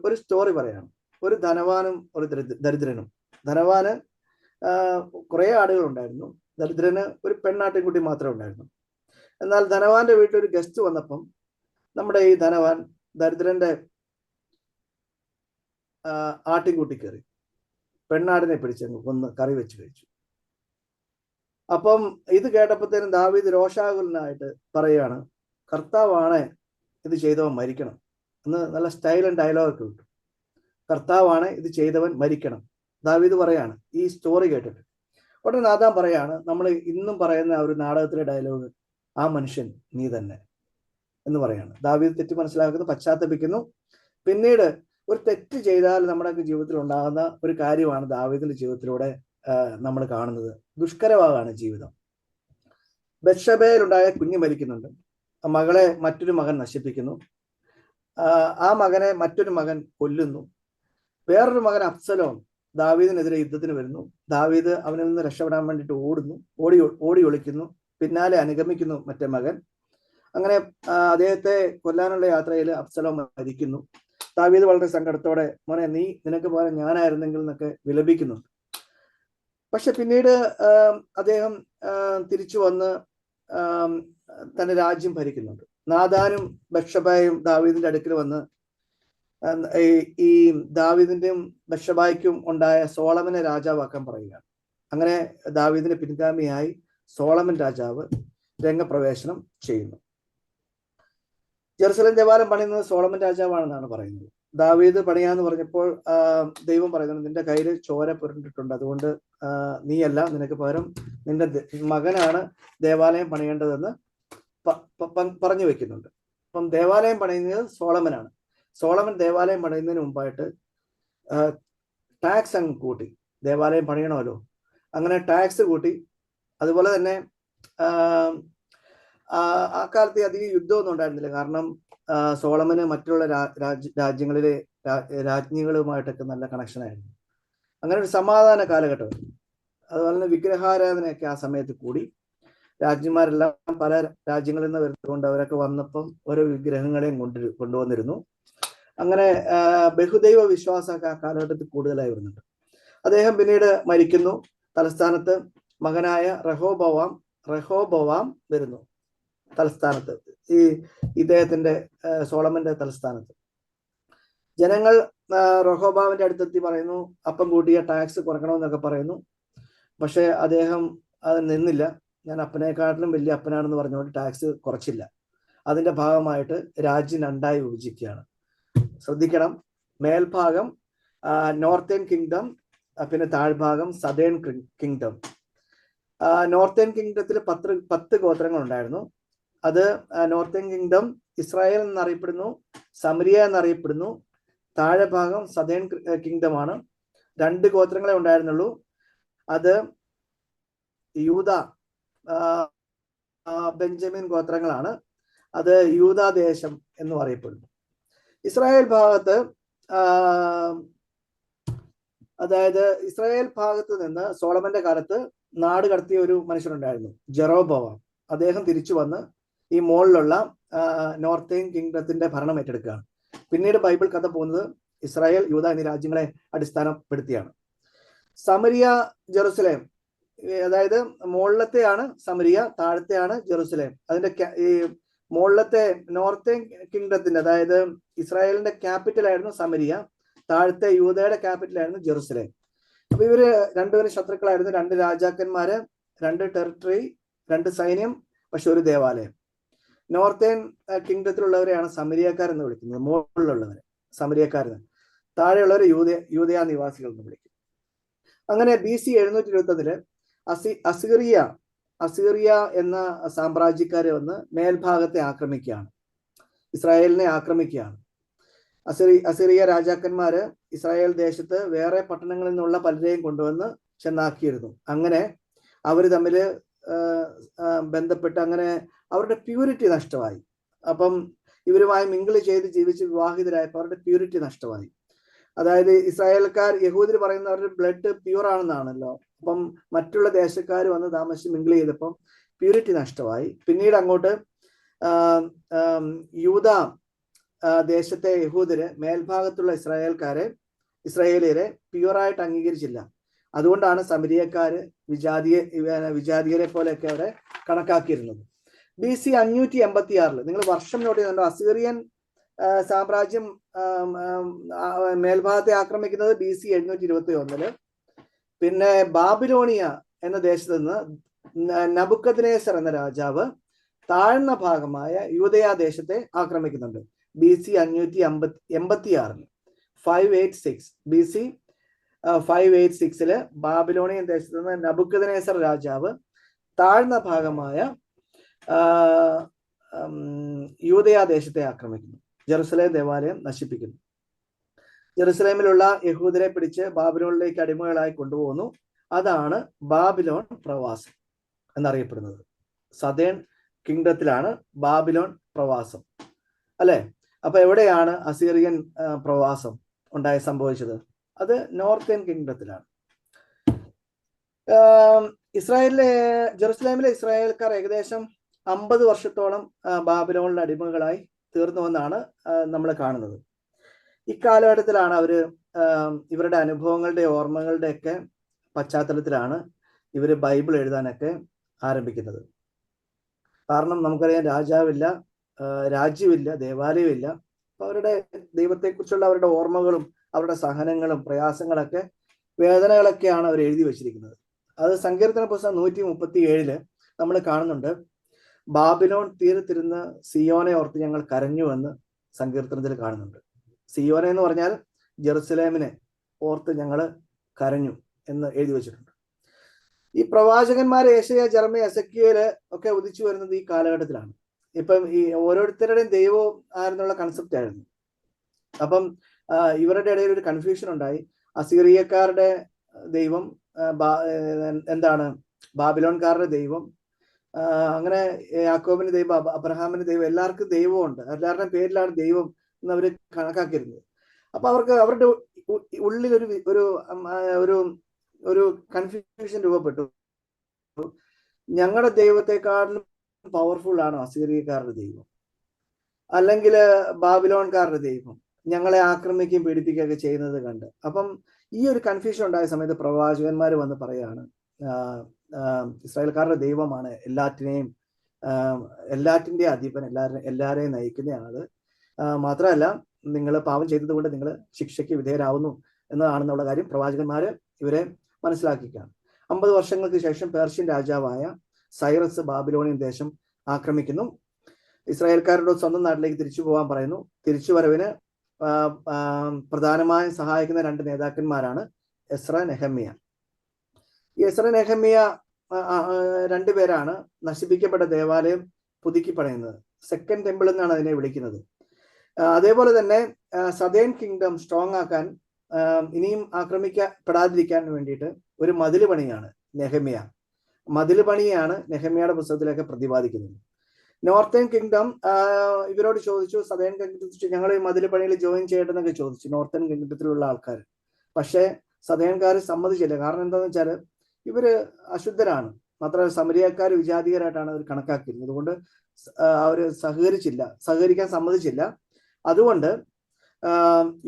Speaker 3: ഒരു സ്റ്റോറി പറയാണ്. ഒരു ധനവാനും ഒരു ദരിദ്രനും. ധനവാന് കുറെ ആടുകൾ ഉണ്ടായിരുന്നു, ദരിദ്രന് ഒരു പെണ്ണാട്ടിൻകുട്ടി മാത്രമേ ഉണ്ടായിരുന്നു. എന്നാൽ ധനവാന്റെ വീട്ടിൽ ഒരു ഗസ്റ്റ് വന്നപ്പം നമ്മുടെ ഈ ധനവാൻ ദരിദ്രന്റെ ആട്ടിൻകുട്ടി കയറി പെണ്ണാടിനെ പിടിച്ചങ്ങ് കൊന്ന് കറി വെച്ച് കഴിച്ചു. അപ്പം ഇത് കേട്ടപ്പോഴത്തേനും ദാവീദ് രോഷാകുലനായിട്ട് പറയുകയാണ്, കർത്താവാണ് ഇത് ചെയ്തവൻ മരിക്കണം എന്ന്. നല്ല സ്റ്റൈൽ ആൻഡ് ഡയലോഗൊക്കെ കിട്ടും. കർത്താവാണ് ഇത് ചെയ്തവൻ മരിക്കണം, ദാവീദ് പറയാണ് ഈ സ്റ്റോറി കേട്ടിട്ട്. ഉടനെ നാഥാൻ പറയാണ്, നമ്മൾ ഇന്നും പറയുന്ന ഒരു നാടകത്തിലെ ഡയലോഗ്, ആ മനുഷ്യൻ നീ തന്നെ എന്ന് പറയാണ്. ദാവീദ് തെറ്റ് മനസ്സിലാക്കുന്നു, പശ്ചാത്തപിക്കുന്നു. പിന്നീട് ഒരു തെറ്റ് ചെയ്താൽ നമ്മുടെ ജീവിതത്തിൽ ഉണ്ടാകുന്ന ഒരു കാര്യമാണ് ദാവീദിന്റെ ജീവിതത്തിലൂടെ നമ്മൾ കാണുന്നത്. ദുഷ്കരമാകാണ് ജീവിതം. ബത്ശബേയിലുണ്ടായ കുഞ്ഞ് മരിക്കുന്നുണ്ട്. മകളെ മറ്റൊരു മകൻ നശിപ്പിക്കുന്നു. ആ മകനെ മറ്റൊരു മകൻ കൊല്ലുന്നു. വേറൊരു മകൻ അബ്സലോം ദാവീദിനെതിരെ യുദ്ധത്തിന് വരുന്നു. ദാവീദ് അവനിൽ നിന്ന് രക്ഷപ്പെടാൻ വേണ്ടിയിട്ട് ഓടി ഒളിക്കുന്നു. പിന്നാലെ അനുഗമിക്കുന്നു മറ്റേ മകൻ. അങ്ങനെ അദ്ദേഹത്തെ കൊല്ലാനുള്ള യാത്രയിൽ അബ്സലോം മരിക്കുന്നു. ദാവീദ് വളരെ സങ്കടത്തോടെ മോനെ നിനക്ക് പോലെ ഞാനായിരുന്നെങ്കിൽ എന്നൊക്കെ വിലപിക്കുന്നുണ്ട്. പക്ഷെ പിന്നീട് അദ്ദേഹം തിരിച്ചു വന്ന് തന്റെ രാജ്യം ഭരിക്കുന്നുണ്ട്. നാഥാനും ബത്ശബയും ദാവീദിന്റെ അടുക്കൽ വന്ന് ഈ ദാവീദിന്റെയും ബത്ശബയ്ക്കും ഉണ്ടായ സോളമനെ രാജാവാക്കാൻ പറയുകയാണ്. അങ്ങനെ ദാവീദിന്റെ പിൻഗാമിയായി സോളമൻ രാജാവ് രംഗപ്രവേശനം ചെയ്യുന്നു. ജെറുസലേം ദേവാലയം പണിയുന്നത് സോളമൻ രാജാവാണെന്നാണ് പറയുന്നത്. ദാവീദ് പണിയാന്ന് പറഞ്ഞപ്പോൾ ദൈവം പറയുന്നത് നിന്റെ കയ്യിൽ ചോര പുരണ്ടിട്ടുണ്ട്, അതുകൊണ്ട് നീയല്ല, നിനക്ക് പകരം നിന്റെ മകനാണ് ദേവാലയം പണിയേണ്ടതെന്ന് പറഞ്ഞു വെക്കുന്നുണ്ട്. അപ്പം ദേവാലയം പണിയുന്നത് സോളമനാണ്. സോളമൻ ദേവാലയം പണിയുന്നതിന് മുമ്പായിട്ട് ടാക്സ് അങ്ങ് കൂട്ടി. ദേവാലയം പണിയണമല്ലോ, അങ്ങനെ ടാക്സ് കൂട്ടി. അതുപോലെ തന്നെ ആ കാലത്ത് അധികം യുദ്ധമൊന്നും ഉണ്ടായിരുന്നില്ല. കാരണം സോളമന് മറ്റുള്ള രാജ്യങ്ങളിലെ രാജ്ഞികളുമായിട്ടൊക്കെ നല്ല കണക്ഷനായിരുന്നു. അങ്ങനെ ഒരു സമാധാന കാലഘട്ടം. അതുപോലെ തന്നെ വിഗ്രഹാരാധനയൊക്കെ ആ സമയത്ത് കൂടി. രാജ്ഞിമാരെല്ലാം പല രാജ്യങ്ങളിൽ നിന്ന് വരുന്നതുകൊണ്ട് അവരൊക്കെ വന്നപ്പം ഓരോ വിഗ്രഹങ്ങളെയും കൊണ്ടുവന്നിരുന്നു. അങ്ങനെ ബഹുദൈവ വിശ്വാസമൊക്കെ ആ കാലഘട്ടത്തിൽ കൂടുതലായി വരുന്നുണ്ട്. അദ്ദേഹം പിന്നീട് മരിക്കുന്നു. തലസ്ഥാനത്ത് മകനായ റഹോബോവാം വരുന്നു തലസ്ഥാനത്ത്, ഇദ്ദേഹത്തിന്റെ സോളമന്റെ തലസ്ഥാനത്ത്. ജനങ്ങൾ റഹോബാവിന്റെ അടുത്തെത്തി പറയുന്നു അപ്പം കൂട്ടിയ ടാക്സ് കുറയ്ക്കണമെന്നൊക്കെ പറയുന്നു. പക്ഷെ അദ്ദേഹം അത് നിന്നില്ല. ഞാൻ അപ്പനേക്കാട്ടിലും വലിയ അപ്പനാണെന്ന് പറഞ്ഞുകൊണ്ട് ടാക്സ് കുറച്ചില്ല. അതിന്റെ ഭാഗമായിട്ട് രാജ്യം രണ്ടായി വിഭജിക്കുകയാണ്. ശ്രദ്ധിക്കണം, മേൽഭാഗം നോർത്തേൺ കിങ്ഡം, പിന്നെ താഴ്ഭാഗം സദേൺ കിങ്ഡം. നോർത്തേൺ കിങ്ഡത്തിൽ 10 ഗോത്രങ്ങൾ ഉണ്ടായിരുന്നു. അത് നോർത്തേൺ കിങ്ഡം ഇസ്രായേൽ എന്നറിയപ്പെടുന്നു, സമരിയ എന്നറിയപ്പെടുന്നു. താഴെ ഭാഗം സദേൺ കിങ്ഡം ആണ്. 2 ഗോത്രങ്ങളെ ഉണ്ടായിരുന്നുള്ളൂ. അത് യൂദ, ബെഞ്ചമിൻ ഗോത്രങ്ങളാണ്. അത് യൂദാദേശം എന്നും അറിയപ്പെടുന്നു. ഇസ്രായേൽ ഭാഗത്ത് അതായത് ഇസ്രായേൽ ഭാഗത്ത് നിന്ന് സോളമന്റെ കാലത്ത് നാട് കടത്തിയ ഒരു മനുഷ്യനുണ്ടായിരുന്നു, ജെറോബോവാം. അദ്ദേഹം തിരിച്ചു വന്ന് ഈ മുകളിലുള്ള നോർത്തേൺ കിങ്ഡത്തിന്റെ ഭരണം ഏറ്റെടുക്കുകയാണ്. പിന്നീട് ബൈബിൾ കഥ പോകുന്നത് ഇസ്രായേൽ, യൂദ എന്നീ രാജ്യങ്ങളെ അടിസ്ഥാനപ്പെടുത്തിയാണ്. സമരിയ, ജെറുസലേം, അതായത് മുകളിലത്തെയാണ് സമരിയ, താഴത്തെയാണ് ജെറുസലേം. അതിന്റെ ഈ മുകളിലത്തെ നോർത്തേൺ കിങ്ഡത്തിന്റെ, അതായത് ഇസ്രായേലിന്റെ ക്യാപിറ്റൽ ആയിരുന്നു സമരിയ, താഴത്തെ യൂദയുടെ ക്യാപിറ്റൽ ആയിരുന്നു ജെറുസലേം. അപ്പൊ ഇവര് രണ്ടുപേരും ശത്രുക്കളായിരുന്നു. 2 രാജാക്കന്മാര്, 2 ടെറിട്ടറി, 2 സൈന്യം, പക്ഷെ ഒരു ദേവാലയം. നോർത്തേൺ കിങ്ഡത്തിലുള്ളവരെയാണ് സമരിയക്കാർ എന്ന് വിളിക്കുന്നത്, മുകളിലുള്ളവരെ സമരിയക്കാരെന്ന്. താഴെയുള്ളവരെ യൂദയ നിവാസികൾ എന്ന് വിളിക്കും. അങ്ങനെ BC 721 അസീറിയ എന്ന സാമ്രാജ്യക്കാരെ വന്ന് മേൽഭാഗത്തെ ആക്രമിക്കുകയാണ്, ഇസ്രായേലിനെ ആക്രമിക്കുകയാണ്. അസീറിയ രാജാക്കന്മാര് ഇസ്രായേൽ ദേശത്ത് വേറെ പട്ടണങ്ങളിൽ നിന്നുള്ള പലരെയും കൊണ്ടുവന്ന് ചെന്നാക്കിയിരുന്നു. അങ്ങനെ അവർ തമ്മിൽ ബന്ധപ്പെട്ട് അങ്ങനെ അവരുടെ പ്യൂരിറ്റി നഷ്ടമായി. അപ്പം ഇവരുമായി മിങ്കിൾ ചെയ്ത് ജീവിച്ച് വിവാഹിതരായപ്പോൾ അവരുടെ പ്യൂരിറ്റി നഷ്ടമായി. അതായത് ഇസ്രായേൽക്കാർ, യഹൂദർ പറയുന്ന അവരുടെ ബ്ലഡ് പ്യൂർ ആണെന്നാണല്ലോ. അപ്പം മറ്റുള്ള ദേശക്കാർ വന്ന് താമസിച്ച് മിങ്കിൾ ചെയ്തപ്പം പ്യൂരിറ്റി നഷ്ടമായി. പിന്നീട് അങ്ങോട്ട് യൂദ ദേശത്തെ യഹൂദര് മേൽഭാഗത്തുള്ള ഇസ്രായേലിയരെ പ്യൂറായിട്ട് അംഗീകരിച്ചില്ല. അതുകൊണ്ടാണ് സമരിയക്കാര് വിജാതീയരെ പോലെയൊക്കെ അവരെ കണക്കാക്കിയിരുന്നത്. BC 586 നിങ്ങൾ വർഷം നോട്ട് ചെയ്യുന്നുണ്ടോ? അസീറിയൻ സാമ്രാജ്യം മേൽഭാഗത്തെ ആക്രമിക്കുന്നത് BC 721. പിന്നെ ബാബിലോണിയ എന്ന ദേശത്ത് നിന്ന് നബുക്കദ്നേസർ എന്ന രാജാവ് താഴ്ന്ന ഭാഗമായ യൂദയ ദേശത്തെ ആക്രമിക്കുന്നുണ്ട്. BC 586 586 BC 586 ബാബിലോണിയൻ ദേശത്ത് നിന്ന് നബുക്കദ്നേസർ രാജാവ് താഴ്ന്ന ഭാഗമായ യൂദയ ദേശത്തെ ആക്രമിക്കുന്നു. ജെറുസലേം ദേവാലയം നശിപ്പിക്കുന്നു. ജെറുസലേമിലുള്ള യഹൂദരെ പിടിച്ച് ബാബിലോണിലേക്ക് അടിമകളായി കൊണ്ടുപോകുന്നു. അതാണ് ബാബിലോൺ പ്രവാസം എന്നറിയപ്പെടുന്നത്. സദേൺ കിങ്ഡത്തിലാണ് ബാബിലോൺ പ്രവാസം, അല്ലെ? അപ്പൊ എവിടെയാണ് അസീറിയൻ പ്രവാസം സംഭവിച്ചത്? അത് നോർത്തേൺ കിങ്ഡത്തിലാണ്. ജെറുസലേമിലെ ഇസ്രായേൽക്കാർ ഏകദേശം 50 വർഷത്തോളം ബാബിലോണിലെ അടിമകളായി തീർന്നുവെന്നാണ് നമ്മൾ കാണുന്നത്. ഇക്കാലഘട്ടത്തിലാണ് അവര് ഇവരുടെ അനുഭവങ്ങളുടെ ഓർമ്മകളുടെ ഒക്കെ പശ്ചാത്തലത്തിലാണ് ഇവര് ബൈബിൾ എഴുതാനൊക്കെ ആരംഭിക്കുന്നത്. കാരണം നമുക്കറിയാം, രാജാവില്ല, രാജ്യമില്ല, ദേവാലയമില്ല. അപ്പൊ അവരുടെ ദൈവത്തെക്കുറിച്ചുള്ള അവരുടെ ഓർമ്മകളും അവരുടെ സഹനങ്ങളും പ്രയാസങ്ങളൊക്കെ വേദനകളൊക്കെയാണ് അവർ എഴുതി വച്ചിരിക്കുന്നത്. അത് സങ്കീർത്തന പുസ്തകം 137 നമ്മൾ കാണുന്നുണ്ട്. ബാബിലോൺ തീരത്തിരുന്ന് സിയോനെ ഓർത്ത് ഞങ്ങൾ കരഞ്ഞു എന്ന് സങ്കീർത്തനത്തിൽ കാണുന്നുണ്ട്. സിയോനെ എന്ന് പറഞ്ഞാൽ ജെറുസലേമിനെ ഓർത്ത് ഞങ്ങൾ കരഞ്ഞു എന്ന് എഴുതി വെച്ചിട്ടുണ്ട്. ഈ പ്രവാചകന്മാരെ യെശയ്യാ, ജെറമ്യാ, എസെക്കിയേല് ഒക്കെ ഉദിച്ചു വരുന്നത് ഈ കാലഘട്ടത്തിലാണ്. ഇപ്പം ഈ ഓരോരുത്തരുടെയും ദൈവം ആയിരുന്നുള്ള കൺസെപ്റ്റ് ആയിരുന്നു. അപ്പം ഇവരുടെ ഇടയിൽ ഒരു കൺഫ്യൂഷൻ ഉണ്ടായി. അസീറിയക്കാരുടെ ദൈവം എന്താണ്, ബാബിലോൺകാരുടെ ദൈവം, അങ്ങനെ യാക്കോബിന്റെ ദൈവം, അബ്രഹാമിന്റെ ദൈവം, എല്ലാവർക്കും ദൈവമുണ്ട്, എല്ലാവരുടെയും പേരിലാണ് ദൈവം എന്ന് അവർ കണക്കാക്കിയിരുന്നത്. അപ്പൊ അവർക്ക് അവരുടെ ഉള്ളിൽ ഒരു കൺഫ്യൂഷൻ രൂപപ്പെട്ടു. ഞങ്ങളുടെ ദൈവത്തെക്കാളും പവർഫുൾ ആണോ അസീറിയക്കാരുടെ ദൈവം, അല്ലെങ്കിൽ ബാബിലോൺകാരുടെ ദൈവം ഞങ്ങളെ ആക്രമിക്കുകയും പീഡിപ്പിക്കുകയൊക്കെ ചെയ്യുന്നത് കണ്ട്. അപ്പം ഈ ഒരു കൺഫ്യൂഷൻ ഉണ്ടായ സമയത്ത് പ്രവാചകന്മാർ വന്ന് പറയാണ്, ഇസ്രായേൽക്കാരുടെ ദൈവമാണ് എല്ലാറ്റിൻ്റെയും അധിപൻ, എല്ലാവരെയും നയിക്കുന്ന ആള്. മാത്രമല്ല, നിങ്ങൾ പാപം ചെയ്തത് കൊണ്ട് നിങ്ങൾ ശിക്ഷയ്ക്ക് വിധേയരാകുന്നു എന്നതാണെന്നുള്ള കാര്യം പ്രവാചകന്മാര് ഇവരെ മനസ്സിലാക്കിക്കാണ്. 50 വർഷങ്ങൾക്ക് ശേഷം പേർഷ്യൻ രാജാവായ സൈറസ് ബാബിലോണിയൻ ദേശം ആക്രമിക്കുന്നു. ഇസ്രായേൽക്കാരുടെ സ്വന്തം നാട്ടിലേക്ക് തിരിച്ചു പോകാൻ പറയുന്നു. തിരിച്ചുവരവിന് പ്രധാനമായും സഹായിക്കുന്ന 2 നേതാക്കന്മാരാണ് എസ്ര, നെഹമ്യ. ഈ എസ്ര, നെഹമ്യ 2 പേരാണ് നശിപ്പിക്കപ്പെട്ട ദേവാലയം പുതുക്കി പണിയുന്നത്. സെക്കൻഡ് ടെമ്പിൾ എന്നാണ് അതിനെ വിളിക്കുന്നത്. അതേപോലെ തന്നെ സദേൺ കിങ്ഡം സ്ട്രോങ് ആക്കാൻ, ഇനിയും ആക്രമിക്കപ്പെടാതിരിക്കാൻ വേണ്ടിയിട്ട് ഒരു മതില് പണിയാണ് നെഹമ്യ. മതില് പണിയാണ് നെഹമ്യയുടെ പുസ്തകത്തിലൊക്കെ പ്രതിപാദിക്കുന്നത്. നോർത്തേൺ കിങ്ഡം ഇവരോട് ചോദിച്ചു, സദേൺ കിങ്ഡത്തിൽ ഞങ്ങൾ ഈ മതില് പണിയിൽ ജോയിൻ ചെയ്യട്ടെന്നൊക്കെ ചോദിച്ചു നോർത്തേൺ കിങ്ഡത്തിലുള്ള ആൾക്കാർ. പക്ഷേ സദേൺകാർ സമ്മതിച്ചില്ല. കാരണം എന്താണെന്ന് വെച്ചാൽ ഇവര് അശുദ്ധരാണ്, മാത്രമല്ല സമരിയക്കാർ വിജാതീയരായിട്ടാണ് അവർ കണക്കാക്കിയിരുന്നത്. അതുകൊണ്ട് അവര് സഹകരിക്കാൻ സമ്മതിച്ചില്ല. അതുകൊണ്ട്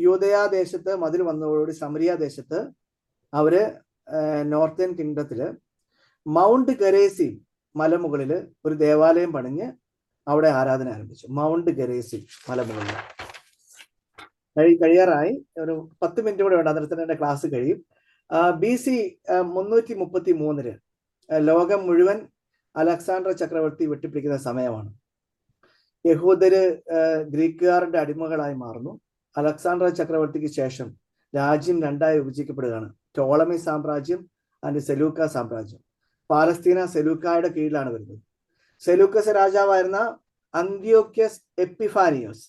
Speaker 3: യൂദയ ദേശത്ത് മതിൽ വന്നതോടുകൂടി സമരിയ ദേശത്ത് അവര് നോർത്തേൺ കിങ്ഡത്തില് മൗണ്ട് ഗരേസി മലമുകളില് ഒരു ദേവാലയം പണിഞ്ഞ് അവിടെ ആരാധന ആരംഭിച്ചു. മൗണ്ട് ഗരേസി മലമുകളിൽ കഴിയാറായി. ഒരു 10 മിനിറ്റ് കൂടെ ഉണ്ട്, അന്നേരത്തിന് എന്റെ ക്ലാസ് കഴിയും. BC 333 ലോകം മുഴുവൻ അലക്സാണ്ടർ ചക്രവർത്തി വെട്ടിപ്പിടിക്കുന്ന സമയമാണ്. യഹൂദര് ഗ്രീക്കുകാരുടെ അടിമകളായി മാറുന്നു. അലക്സാണ്ടർ ചക്രവർത്തിക്ക് ശേഷം രാജ്യം 2ആയി വിഭജിക്കപ്പെടുകയാണ്. ടോളമി സാമ്രാജ്യം ആൻഡ് സെലൂക്ക സാമ്രാജ്യം. പാലസ്തീന സെലൂക്കായുടെ കീഴിലാണ് വരുന്നത്. സെലൂക്കസ് രാജാവായിരുന്ന അന്ത്യോക്യസ് എപ്പിഫാനിയോസ്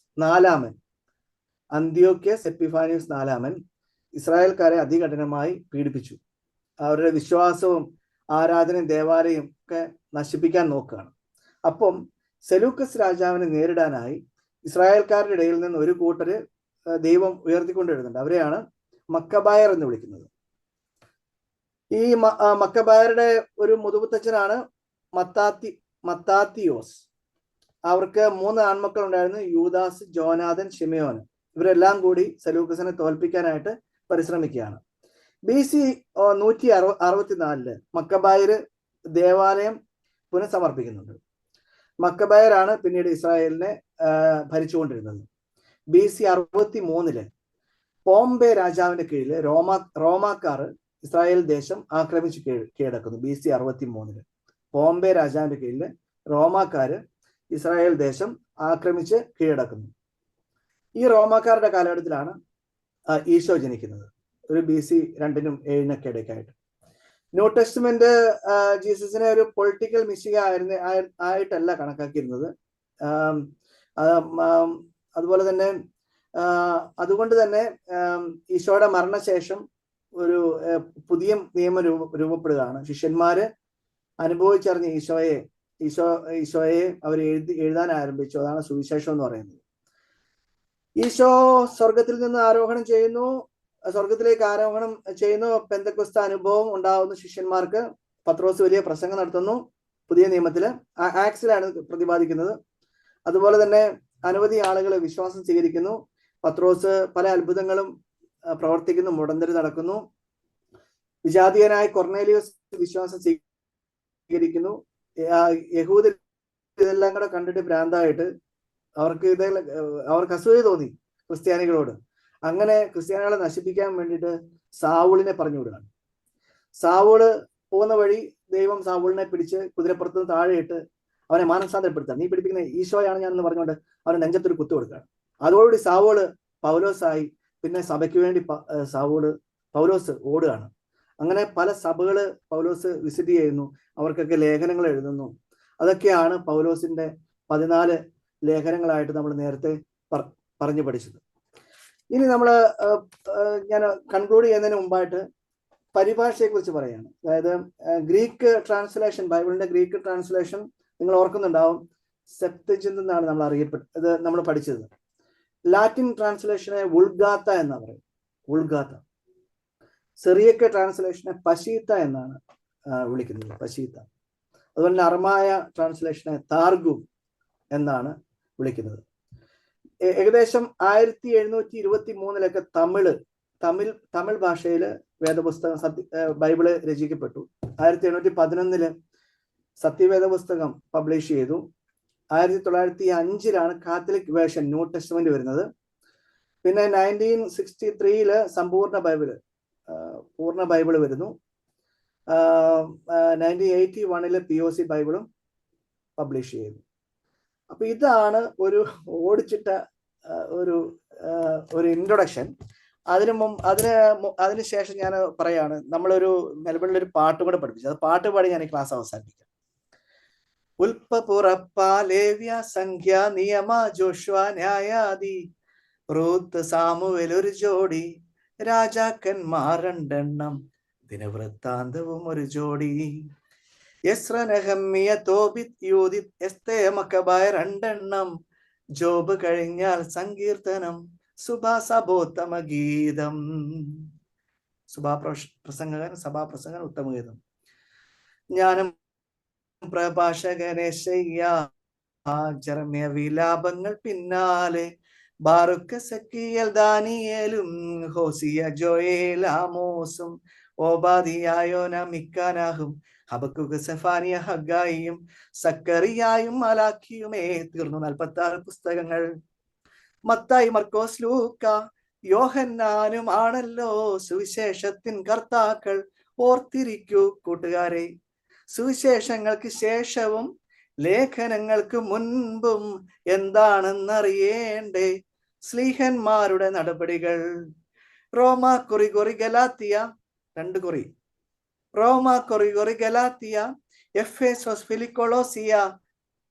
Speaker 3: നാലാമൻ ഇസ്രായേൽക്കാരെ അതികഠിനമായി പീഡിപ്പിച്ചു. അവരുടെ വിശ്വാസവും ആരാധനയും ദേവാലയം ഒക്കെ നശിപ്പിക്കാൻ നോക്കുകയാണ്. അപ്പം സെലൂക്കസ് രാജാവിനെ നേരിടാനായി ഇസ്രായേൽക്കാരുടെ ഇടയിൽ നിന്ന് ഒരു കൂട്ടര് ദൈവം ഉയർത്തിക്കൊണ്ടിരുന്നുണ്ട്. അവരെയാണ് മക്കബായർ എന്ന് വിളിക്കുന്നത്. ഈ മക്കബായരുടെ ഒരു മുതുമുത്തച്ഛനാണ് മത്താത്തിയോസ്. അവർക്ക് 3 ആൺമക്കൾ ഉണ്ടായിരുന്നു, യൂദാസ്, ജോനാഥൻ, ഷിമയോൻ. ഇവരെല്ലാം കൂടി സെലൂക്കസിനെ തോൽപ്പിക്കാനായിട്ട് പരിശ്രമിക്കുകയാണ്. BC 164 മക്കബായര് ദേവാലയം പുനഃസമർപ്പിക്കുന്നുണ്ട്. മക്കബായരാണ് പിന്നീട് ഇസ്രായേലിനെ ഭരിച്ചുകൊണ്ടിരുന്നത്. BC 63 പോംബെ രാജാവിന്റെ കീഴിൽ റോമാക്കാർ ഇസ്രായേൽ ദേശം ആക്രമിച്ച് കീഴടക്കുന്നു. BC 63 പോംബെ രാജാവിന്റെ കീഴിൽ റോമാക്കാര് ഇസ്രായേൽ ദേശം ആക്രമിച്ച് കീഴടക്കുന്നു. ഈ റോമാക്കാരുടെ കാലഘട്ടത്തിലാണ് ഈശോ ജനിക്കുന്നത്. ഒരു BC 2-7 ഇടയ്ക്കായിട്ട്. ന്യൂ ടെസ്റ്റ്മെന്റ് ജീസസിനെ ഒരു പൊളിറ്റിക്കൽ മിശിഹ ആയിട്ടല്ല കണക്കാക്കിയിരുന്നത്. അതുകൊണ്ട് തന്നെ ഈശോയുടെ മരണശേഷം ഒരു പുതിയ നിയമം രൂപപ്പെടുകയാണ്. ശിഷ്യന്മാര് അനുഭവിച്ചറിഞ്ഞ ഈശോയെ അവർ എഴുതാൻ ആരംഭിച്ചു. അതാണ് സുവിശേഷം എന്ന് പറയുന്നത്. ഈശോ സ്വർഗത്തിൽ നിന്ന് ആരോഹണം ചെയ്യുന്നു. സ്വർഗത്തിലേക്ക് ആരോഹണം ചെയ്യുന്നു. പെന്തക്കോസ്ത അനുഭവം ഉണ്ടാവുന്ന ശിഷ്യന്മാർക്ക് പത്രോസ് വലിയ പ്രസംഗം നടത്തുന്നു. പുതിയ നിയമത്തില് ആക്സിലാണ് പ്രതിപാദിക്കുന്നത്. അതുപോലെ തന്നെ അനവധി ആളുകൾ വിശ്വാസം സ്വീകരിക്കുന്നു. പത്രോസ് പല അത്ഭുതങ്ങളും പ്രവർത്തിക്കുന്നു, മുടന്തര് നടക്കുന്നു. വിജാതീയനായ കൊർന്നേലിയോസ് വിശ്വാസം സ്വീകരിക്കുന്നു. യഹൂദർ ഇതെല്ലാം കൂടെ കണ്ടിട്ട് ഭ്രാന്തായിട്ട് അവർക്ക് അസൂയ തോന്നി ക്രിസ്ത്യാനികളോട്. അങ്ങനെ ക്രിസ്ത്യാനികളെ നശിപ്പിക്കാൻ വേണ്ടിയിട്ട് സാവൂളിനെ പറഞ്ഞു വിടുകയാണ്. സാവൂള് പോകുന്ന വഴി ദൈവം സാവൂളിനെ പിടിച്ച് കുതിരപ്പുറത്ത് നിന്ന് താഴെയിട്ട് അവനെ മാനസാന്തരപ്പെടുത്താൻ, നീ പിടിപ്പിക്കുന്ന ഈശോയാണ് ഞാനെന്ന് പറഞ്ഞുകൊണ്ട് അവനെ നെഞ്ചത്തൊരു കുത്തു കൊടുക്കുകയാണ്. അതോടുകൂടി സാവൂള് പൗലോസായി. പിന്നെ സഭയ്ക്ക് വേണ്ടി പൗലോസ് ഓടുകയാണ്. അങ്ങനെ പല സഭകള് പൗലോസ് വിസിറ്റ് ചെയ്യുന്നു, അവർക്കൊക്കെ ലേഖനങ്ങൾ എഴുതുന്നു. അതൊക്കെയാണ് പൗലോസിന്റെ 14 ലേഖനങ്ങളായിട്ട് നമ്മൾ നേരത്തെ പറഞ്ഞു പഠിച്ചത്. ഇനി നമ്മൾ ഞാൻ കൺക്ലൂഡ് ചെയ്യുന്നതിന് മുമ്പായിട്ട് പരിഭാഷയെ കുറിച്ച് പറയാണ്. അതായത് ഗ്രീക്ക് ട്രാൻസ്ലേഷൻ, ബൈബിളിന്റെ ഗ്രീക്ക് ട്രാൻസ്ലേഷൻ നിങ്ങൾ ഓർക്കുന്നുണ്ടാവും, സെപ്റ്റജിന്റ് എന്നാണ് നമ്മൾ അറിയപ്പെട്ടത്, നമ്മൾ പഠിച്ചത്. ലാറ്റിൻ ട്രാൻസ്ലേഷനെ വുൾഗാത്ത എന്നാണ് പറയുന്നത്, വുൾഗാത്ത. സിറിയക്ക് ട്രാൻസ്ലേഷനെ പശീത്ത എന്നാണ് വിളിക്കുന്നത്, പശീത്ത. അതുപോലെ തന്നെ അർമായ ട്രാൻസ്ലേഷനെ താർഗും എന്നാണ് വിളിക്കുന്നത്. ഏകദേശം 1723 തമിഴ് ഭാഷയിൽ വേദപുസ്തകം ബൈബിള് രചിക്കപ്പെട്ടു. 1811 സത്യവേദ പുസ്തകം പബ്ലിഷ് ചെയ്തു. 1905 കാത്തലിക് വേർഷൻ ന്യൂ ടെസ്റ്റ്മെന്റ് വരുന്നത്. പിന്നെ 1963 പൂർണ്ണ ബൈബിള് വരുന്നു. 1981 POC ബൈബിളും പബ്ലിഷ് ചെയ്തു. അപ്പൊ ഇതാണ് ഒരു ഓടിച്ചിട്ട ഒരു ഇൻട്രൊഡക്ഷൻ. അതിനുശേഷം ഞാൻ പറയാണ്, നമ്മളൊരു മെൽബണിൽ ഒരു പാട്ടും കൂടെ പഠിപ്പിച്ചു. അത് പാട്ട് പാടി ഞാൻ ഈ ക്ലാസ് അവസാനിപ്പിക്കാം. ഉൽപ്പ ലേവ്യ സംഖ്യ നിയമ ജോഷ്വ ന്യായാദി റൂത്ത് സാമുവേൽ ഒരു ജോഡി രാജാക്കന്മാർ 2 ദിനവൃത്താന്തവും ഒരു ജോഡി യസ്ര നെഹമ്യ തോബിത് യൂദിത് എസ്തേ മക്കബായ 2 ജോബ് കഴിഞ്ഞാൽ സങ്കീർത്തനം സുഭാസഭോത്തമ ഗീതം. സഭാപ്രസംഗകൻ ഉത്തമഗീതം. ജ്ഞാനം പ്രഭാഷകനെ ജെറമ്യ വിലാപങ്ങൾ പിന്നാലെ ബാറുക്ക് സക്കിയൽ ദാനിയേലും ഹോസിയ ജോയേൽ ആമോസും ഓബാദിയായോന മിക്കാനാഹും ഹബക്കുക്ക് സെഫാനിയ ഹഗ്ഗായിയും സക്കറിയായും മലാഖിയുമേ തീർന്നു 46 പുസ്തകങ്ങൾ. മത്തായി, മർക്കോസ്, ലൂക്ക, യോഹന്നാനും ആണല്ലോ സുവിശേഷത്തിൻ കർത്താക്കൾ. ഓർത്തിരിക്കൂ കൂട്ടുകാരെ, സുവിശേഷങ്ങൾക്ക് ശേഷവും ലേഖനങ്ങൾക്ക് മുൻപും എന്താണെന്നറിയേണ്ടേ സ്ലീഹന്മാരുടെ നടപടികൾ. റോമ, കൊറിഗൊറി, ഗലാത്തിയ 2 കൊറി, റോമ, കൊറിഗൊറി, ഗലാത്തിയ, എഫേസോസ്, ഫിലിക്കൊളോസിയ,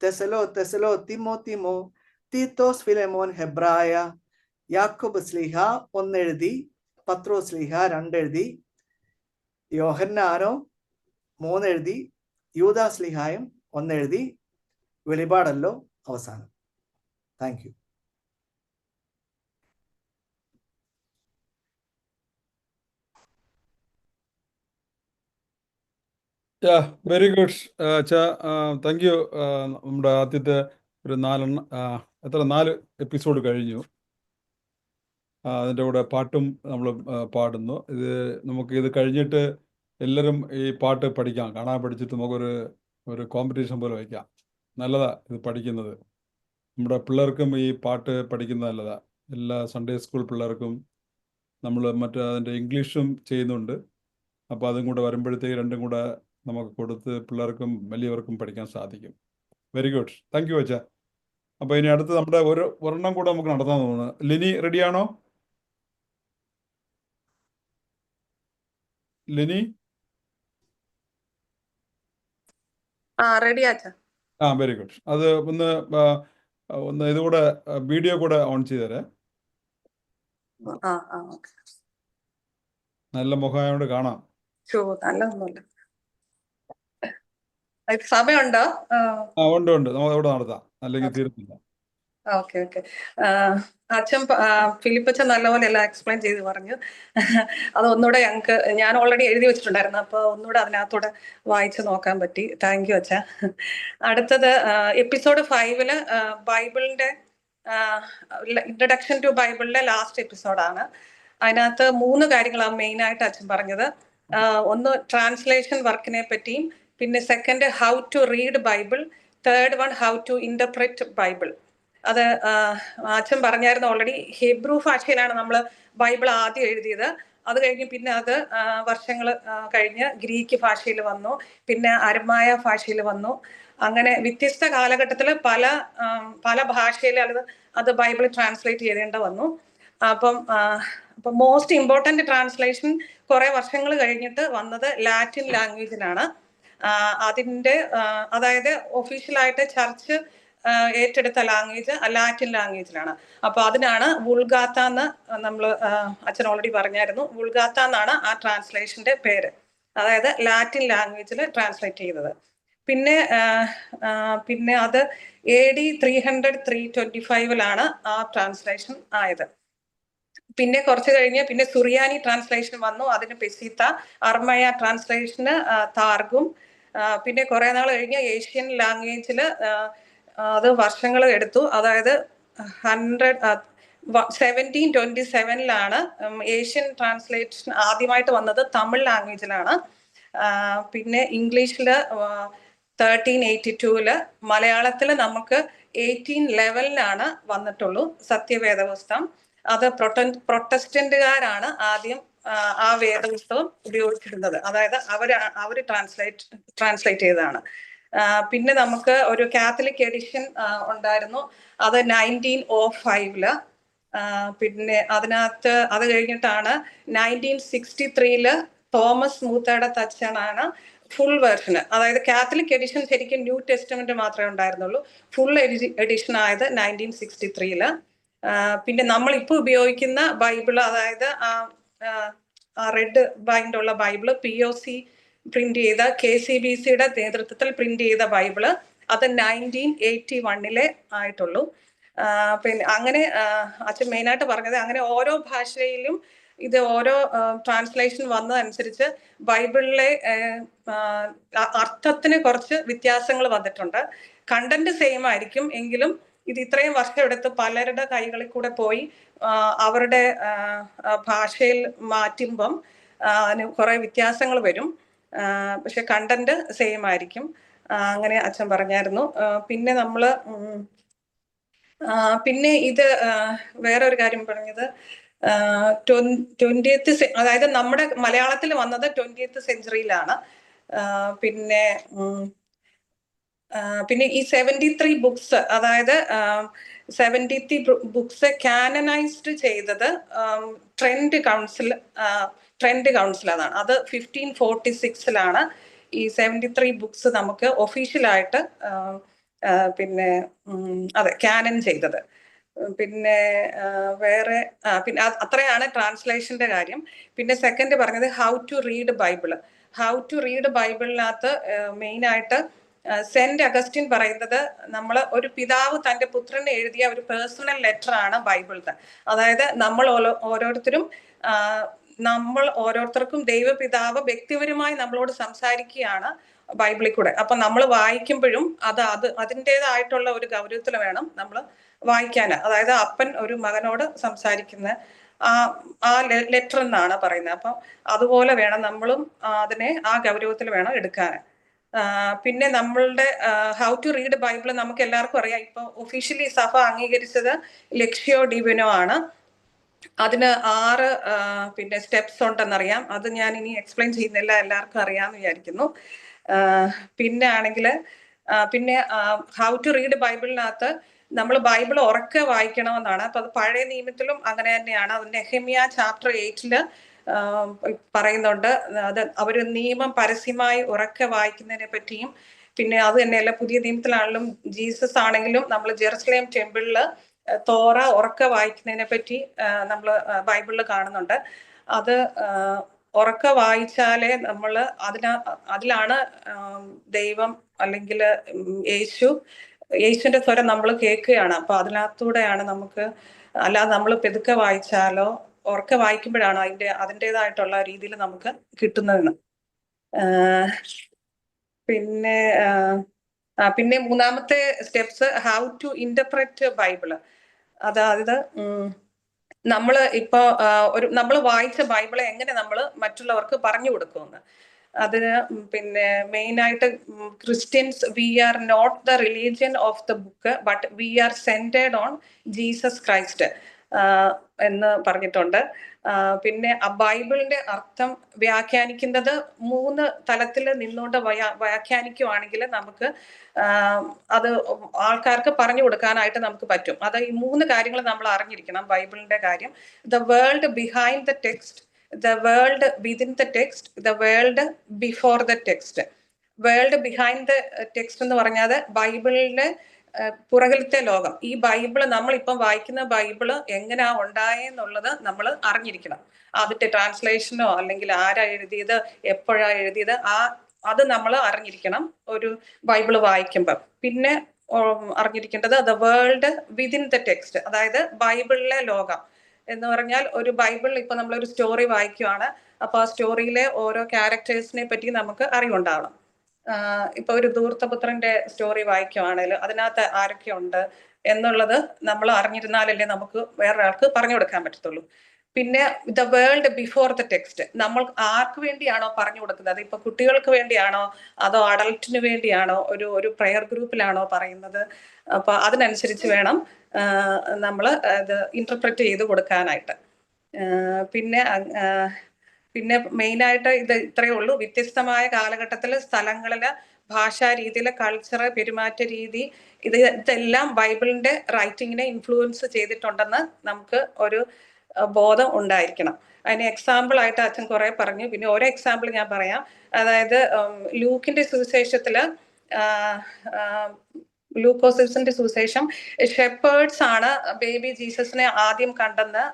Speaker 3: തെസലോ, തിമോ, തീത്തോസ്, ഫിലെമോൻ, ഹെബ്രായ, യാക്കോബ് സ്ലീഹ 1 എഴുതി, പത്രോസ് സ്ലീഹ 2 എഴുതി, യോഹന്നാനോ 3 എഴുതി, യൂദാ സ്ലീഹായും 1 എഴുതി, വെളിപാടല്ലോ അവസാനം. Thank you.
Speaker 1: വെരി ഗുഡ് അച്ഛാ, താങ്ക് യു. നമ്മുടെ ആദ്യത്തെ ഒരു 4 എപ്പിസോഡ് കഴിഞ്ഞു. അതിൻ്റെ കൂടെ പാട്ടും നമ്മൾ പാടുന്നു. ഇത് കഴിഞ്ഞിട്ട് എല്ലാവരും ഈ പാട്ട് പഠിക്കാം, കാണാൻ പഠിച്ചിട്ട് നമുക്കൊരു കോമ്പറ്റീഷൻ പോലെ വയ്ക്കാം. നല്ലതാ ഇത് പഠിക്കുന്നത്. നമ്മുടെ പിള്ളേർക്കും ഈ പാട്ട് പഠിക്കുന്നത് നല്ലതാ. എല്ലാ സൺഡേ സ്കൂൾ പിള്ളേർക്കും നമ്മൾ അതിൻ്റെ ഇംഗ്ലീഷും ചെയ്യുന്നുണ്ട്. അപ്പോൾ അതും കൂടെ വരുമ്പോഴത്തേക്ക് രണ്ടും കൂടെ നമുക്ക് കൊടുത്ത് പിള്ളേർക്കും വലിയവർക്കും പഠിക്കാൻ സാധിക്കും. വെരി ഗുഡ്, താങ്ക് യു അച്ഛാ. അപ്പോൾ ഇനി അടുത്ത് നമ്മുടെ ഒരെണ്ണം കൂടെ നമുക്ക് നടത്താൻ തോന്നുന്നു. ലിനി റെഡിയാണോ? ലിനി?
Speaker 4: റെഡി അച്ഛാ.
Speaker 1: Very good. അത് ഒന്ന് ഇതുകൂടെ വീഡിയോ കൂടെ ഓൺ ചെയ്തേരെ. നല്ല മുഖമായോണ്ട് കാണാം.
Speaker 4: നല്ലൊന്നുമില്ല. സമയമുണ്ടോ?
Speaker 1: ഉണ്ട്. നമുക്ക് അവിടെ നടത്താം, അല്ലെങ്കിൽ തീർത്തില്ല.
Speaker 4: Okay okay. അച്ഛൻ ഫിലിപ്പച്ചൻ നല്ലപോലെ എല്ലാം എക്സ്പ്ലെയിൻ ചെയ്ത് പറഞ്ഞു. അത് ഒന്നുകൂടെ ഞങ്ങൾക്ക്, ഞാൻ ഓൾറെഡി എഴുതി വെച്ചിട്ടുണ്ടായിരുന്നു, അപ്പോൾ ഒന്നുകൂടെ അതിനകത്തൂടെ വായിച്ചു നോക്കാൻ പറ്റി. താങ്ക് യു അച്ഛ. അടുത്തത് എപ്പിസോഡ് 5 ബൈബിളിന്റെ ഇൻട്രഡക്ഷൻ ടു ബൈബിളിലെ ലാസ്റ്റ് എപ്പിസോഡാണ്. അതിനകത്ത് 3 കാര്യങ്ങളാണ് മെയിൻ ആയിട്ട് അച്ഛൻ പറഞ്ഞത്. ഒന്ന് ട്രാൻസ്ലേഷൻ വർക്കിനെ പറ്റിയും, പിന്നെ second how to read Bible, third one how to interpret Bible. അത് അച്ഛൻ പറഞ്ഞായിരുന്നു ഓൾറെഡി. ഹീബ്രു ഭാഷയിലാണ് നമ്മൾ ബൈബിൾ ആദ്യം എഴുതിയത്. അത് കഴിഞ്ഞ് പിന്നെ അത് വർഷങ്ങൾ കഴിഞ്ഞ് ഗ്രീക്ക് ഭാഷയിൽ വന്നു, പിന്നെ അരമായ ഭാഷയിൽ വന്നു. അങ്ങനെ വ്യത്യസ്ത കാലഘട്ടത്തിൽ പല ഭാഷയിൽ അത് ബൈബിൾ ട്രാൻസ്ലേറ്റ് ചെയ്തേണ്ട വന്നു. അപ്പം മോസ്റ്റ് ഇമ്പോർട്ടന്റ് ട്രാൻസ്ലേഷൻ കുറെ വർഷങ്ങൾ കഴിഞ്ഞിട്ട് വന്നത് ലാറ്റിൻ ലാംഗ്വേജിലാണ്. അതായത് ഒഫീഷ്യലായിട്ട് ചർച്ച് ഏറ്റെടുത്ത ലാംഗ്വേജ് ലാറ്റിൻ ലാംഗ്വേജിലാണ്. അപ്പൊ അതിനാണ് വുൾഗാത്ത എന്ന് നമ്മൾ അച്ഛൻ ഓൾറെഡി പറഞ്ഞായിരുന്നു. വുൾഗാത്ത എന്നാണ് ആ ട്രാൻസ്ലേഷന്റെ പേര്, അതായത് ലാറ്റിൻ ലാംഗ്വേജിൽ ട്രാൻസ്ലേറ്റ് ചെയ്തത്. പിന്നെ അത് AD 300-325 ആ ട്രാൻസ്ലേഷൻ ആയത്. പിന്നെ കുറച്ച് കഴിഞ്ഞ് പിന്നെ സുറിയാനി ട്രാൻസ്ലേഷൻ വന്നു, അതിന് പെസീത്ത. അർമയ ട്രാൻസ്ലേഷന് താർഗും. പിന്നെ കുറെ നാൾ കഴിഞ്ഞ് ഏഷ്യൻ ലാംഗ്വേജിൽ അത് വർഷങ്ങൾ എടുത്തു. അതായത് 1727 ഏഷ്യൻ ട്രാൻസ്ലേഷൻ ആദ്യമായിട്ട് വന്നത് തമിഴ് ലാംഗ്വേജിലാണ്. പിന്നെ ഇംഗ്ലീഷില് 1382, മലയാളത്തിൽ നമുക്ക് 1811 വന്നിട്ടുള്ളൂ സത്യവേദപുസ്തകം. അത് പ്രൊട്ടസ്റ്റന്റുകാരാണ് ആദ്യം ആ വേദപുസ്തകം ഉപയോഗിച്ചിരുന്നത്, അതായത് അവര് ട്രാൻസ്ലേറ്റ് ചെയ്തതാണ്. പിന്നെ നമുക്ക് ഒരു കാത്തലിക് എഡിഷൻ ഉണ്ടായിരുന്നു, അത് 1905. പിന്നെ അതിനകത്ത് അത് കഴിഞ്ഞിട്ടാണ് 1963 തോമസ് മൂത്തയുടെ തച്ചനാണ് ഫുൾ വേർഷന്, അതായത് കാത്തലിക് എഡിഷൻ ശരിക്കും ന്യൂ ടെസ്റ്റ്മെന്റ് മാത്രമേ ഉണ്ടായിരുന്നുള്ളൂ. ഫുൾ എഡിഷൻ ആയത് 1963. പിന്നെ നമ്മൾ ഇപ്പോൾ ഉപയോഗിക്കുന്ന ബൈബിള്, അതായത് റെഡ് ബൈൻഡ് ഉള്ള ബൈബിള്, POC പ്രിന്റ് ചെയ്ത KCBCയുടെ നേതൃത്വത്തിൽ പ്രിന്റ് ചെയ്ത ബൈബിള്, അത് 1981 ആയിട്ടുള്ളൂ. പിന്നെ അങ്ങനെ അച്ഛൻ മെയിനായിട്ട് പറഞ്ഞത്, അങ്ങനെ ഓരോ ഭാഷയിലും ഇത് ഓരോ ട്രാൻസ്ലേഷൻ വന്നതനുസരിച്ച് ബൈബിളിലെ അർത്ഥത്തിന് കുറച്ച് വ്യത്യാസങ്ങൾ വന്നിട്ടുണ്ട്. കണ്ടന്റ് സെയിം ആയിരിക്കും, എങ്കിലും ഇത് ഇത്രയും വർഷം എടുത്ത് പലരുടെ കൈകളിൽ കൂടെ പോയി അവരുടെ ഭാഷയിൽ മാറ്റുമ്പം കുറെ വ്യത്യാസങ്ങൾ വരും. പക്ഷെ കണ്ടന്റ് സെയിം ആയിരിക്കും. അങ്ങനെ അച്ഛൻ പറഞ്ഞായിരുന്നു. പിന്നെ നമ്മള് പിന്നെ ഇത് വേറൊരു കാര്യം പറഞ്ഞത്, 20th അതായത് നമ്മുടെ മലയാളത്തിൽ വന്നത് 20th സെഞ്ചുറിയിലാണ്. പിന്നെ ഈ 73 ബുക്സ്, അതായത് 73 ബുക്സ് കാനനൈസ്ഡ് ചെയ്തത് ട്രെൻഡ് കൗൺസിൽ അതാണ്. അത് 1546 ഈ 73 ബുക്സ് നമുക്ക് ഒഫീഷ്യലായിട്ട് പിന്നെ അതെ കാനൻ ചെയ്തത്. പിന്നെ വേറെ പിന്നെ അത്രയാണ് ട്രാൻസ്ലേഷന്റെ കാര്യം. പിന്നെ സെക്കൻഡ് പറഞ്ഞത് how to read Bible. How to read ബൈബിളിനകത്ത് മെയിനായിട്ട് സെന്റ് അഗസ്റ്റിൻ പറയുന്നത്, നമ്മൾ ഒരു പിതാവ് തന്റെ പുത്രന് എഴുതിയ ഒരു പേഴ്സണൽ ലെറ്റർ ആണ് ബൈബിളിന്. അതായത് നമ്മൾ ഓരോരുത്തർക്കും ദൈവപിതാവ് വ്യക്തിപരമായി നമ്മളോട് സംസാരിക്കുകയാണ് ബൈബിളിൽ കൂടെ. അപ്പൊ നമ്മൾ വായിക്കുമ്പോഴും അതിൻ്റെതായിട്ടുള്ള ഒരു ഗൗരവത്തിൽ വേണം നമ്മൾ വായിക്കാന്. അതായത് അപ്പൻ ഒരു മകനോട് സംസാരിക്കുന്ന ആ ലെറ്റർ എന്നാണ് പറയുന്നത്. അപ്പം അതുപോലെ വേണം നമ്മളും അതിനെ ആ ഗൗരവത്തിൽ വേണം എടുക്കാൻ. പിന്നെ നമ്മളുടെ ഹൗ ടു റീഡ് ബൈബിൾ നമുക്ക് എല്ലാവർക്കും അറിയാം. ഇപ്പൊ ഒഫീഷ്യലി സഭ അംഗീകരിച്ചത് ലെക്ഷ്യോ ഡിവിനോ ആണ്. അതിന് 6 പിന്നെ സ്റ്റെപ്സ് ഉണ്ടെന്നറിയാം. അത് ഞാൻ ഇനി എക്സ്പ്ലെയിൻ ചെയ്യുന്നില്ല, എല്ലാവർക്കും അറിയാമെന്ന് വിചാരിക്കുന്നു. പിന്നെ ഹൗ ടു റീഡ് ബൈബിളിനകത്ത് നമ്മൾ ബൈബിൾ ഉറക്കെ വായിക്കണമെന്നാണ്. അപ്പൊ അത് പഴയ നിയമത്തിലും അങ്ങനെ തന്നെയാണ്. അത് നെഹെമ്യ ചാപ്റ്റർ 8 പറയുന്നുണ്ട്. അത് അവര് നിയമം പരസ്യമായി ഉറക്കെ വായിക്കുന്നതിനെ പറ്റിയും, പിന്നെ അത് തന്നെയല്ല പുതിയ നിയമത്തിലാണെങ്കിലും ജീസസ് ആണെങ്കിലും നമ്മൾ ജെറുസലേം ടെമ്പിളില് തോറ ഉറക്കെ വായിക്കുന്നതിനെ പറ്റി നമ്മൾ ബൈബിളിൽ കാണുന്നുണ്ട്. അത് ഉറക്കെ വായിച്ചാലേ അതിലാണ് ദൈവം അല്ലെങ്കിൽ യേശു യേശുവിന്റെ സ്വരം നമ്മൾ കേൾക്കുകയാണ്. അപ്പൊ അതിനകത്തൂടെയാണ് നമുക്ക്, അല്ലാതെ നമ്മൾ പെതുക്കെ വായിച്ചാലോ ഉറക്കെ വായിക്കുമ്പോഴാണ് അതിൻ്റെതായിട്ടുള്ള രീതിയിൽ നമുക്ക് കിട്ടുന്നതെന്ന്. പിന്നെ പിന്നെ മൂന്നാമത്തെ steps how to interpret Bible. അതായത് നമ്മൾ ഇപ്പൊ നമ്മൾ വായിച്ച ബൈബിളെ എങ്ങനെ നമ്മൾ മറ്റുള്ളവർക്ക് പറഞ്ഞു കൊടുക്കുമെന്ന്. അതിന് പിന്നെ മെയിനായിട്ട് Christians we are not the religion of the book but we are centred on Jesus Christ എന്ന് പറഞ്ഞിട്ടുണ്ട്. പിന്നെ ആ ബൈബിളിന്റെ അർത്ഥം വ്യാഖ്യാനിക്കുന്നത് 3 തലത്തിൽ നിന്നുകൊണ്ട് വ്യാഖ്യാനിക്കുവാണെങ്കിൽ നമുക്ക് അത് ആൾക്കാർക്ക് പറഞ്ഞു കൊടുക്കാനായിട്ട് നമുക്ക് പറ്റും. അത് ഈ 3 കാര്യങ്ങൾ നമ്മൾ അറിഞ്ഞിരിക്കണം ബൈബിളിന്റെ കാര്യം. The world behind the text, the world within the text, the world before the text. World behind the text എന്ന് പറഞ്ഞാൽ ബൈബിളിന്റെ പുറകിലത്തെ ലോകം. ഈ ബൈബിള് നമ്മളിപ്പം വായിക്കുന്ന ബൈബിള് എങ്ങനെയാ ഉണ്ടായെന്നുള്ളത് നമ്മൾ അറിഞ്ഞിരിക്കണം. അതിന്റെ ട്രാൻസ്ലേഷനോ അല്ലെങ്കിൽ ആരാ എഴുതിയത്, എപ്പോഴാ എഴുതിയത്, അത് നമ്മൾ അറിഞ്ഞിരിക്കണം ഒരു ബൈബിള് വായിക്കുമ്പോൾ. പിന്നെ അറിഞ്ഞിരിക്കേണ്ടത് the world within the text, അതായത് ബൈബിളിലെ ലോകം എന്ന് പറഞ്ഞാൽ ഒരു ബൈബിളിൽ ഇപ്പൊ നമ്മളൊരു സ്റ്റോറി വായിക്കുവാണ്. അപ്പൊ ആ സ്റ്റോറിയിലെ ഓരോ ക്യാരക്ടേഴ്സിനെ പറ്റി നമുക്ക് അറിവുണ്ടാവണം. ഇപ്പൊ ഒരു ധൂർത്തപുത്രന്റെ സ്റ്റോറി വായിക്കുവാണെങ്കിൽ അതിനകത്ത് ആരൊക്കെ ഉണ്ട് എന്നുള്ളത് നമ്മൾ അറിഞ്ഞിരുന്നാലല്ലേ നമുക്ക് വേറൊരാൾക്ക് പറഞ്ഞു കൊടുക്കാൻ പറ്റത്തുള്ളൂ. പിന്നെ the world before the text, നമ്മൾ ആർക്ക് വേണ്ടിയാണോ പറഞ്ഞു കൊടുക്കുന്നത്, ഇപ്പൊ കുട്ടികൾക്ക് വേണ്ടിയാണോ അതോ അഡൽട്ടിന് വേണ്ടിയാണോ, ഒരു പ്രയർ ഗ്രൂപ്പിലാണോ പറയുന്നത്, അപ്പൊ അതിനനുസരിച്ച് വേണം നമ്മൾ ഇത് ഇന്റർപ്രറ്റ് ചെയ്ത് കൊടുക്കാനായിട്ട്. പിന്നെ മെയിനായിട്ട് ഇത് ഇത്രയേ ഉള്ളൂ. വ്യത്യസ്തമായ കാലഘട്ടത്തിൽ, സ്ഥലങ്ങളിൽ, ഭാഷാ രീതിയിൽ, കൾച്ചർ, പെരുമാറ്റ രീതി, ഇതെല്ലാം ബൈബിളിന്റെ റൈറ്റിങ്ങിനെ ഇൻഫ്ലുവൻസ് ചെയ്തിട്ടുണ്ടെന്ന് നമുക്ക് ഒരു ബോധം ഉണ്ടായിരിക്കണം. അതിന് എക്സാമ്പിൾ ആയിട്ട് അച്ഛൻ കുറെ പറഞ്ഞു. പിന്നെ ഓരോ എക്സാമ്പിൾ ഞാൻ പറയാം. അതായത് ലൂക്കിന്റെ സുവിശേഷത്തില്, ലൂക്കോസിന്റെ സുവിശേഷം, ഷെപ്പേർഡ്സ് ആണ് ബേബി ജീസസിനെ ആദ്യം കണ്ടെന്ന്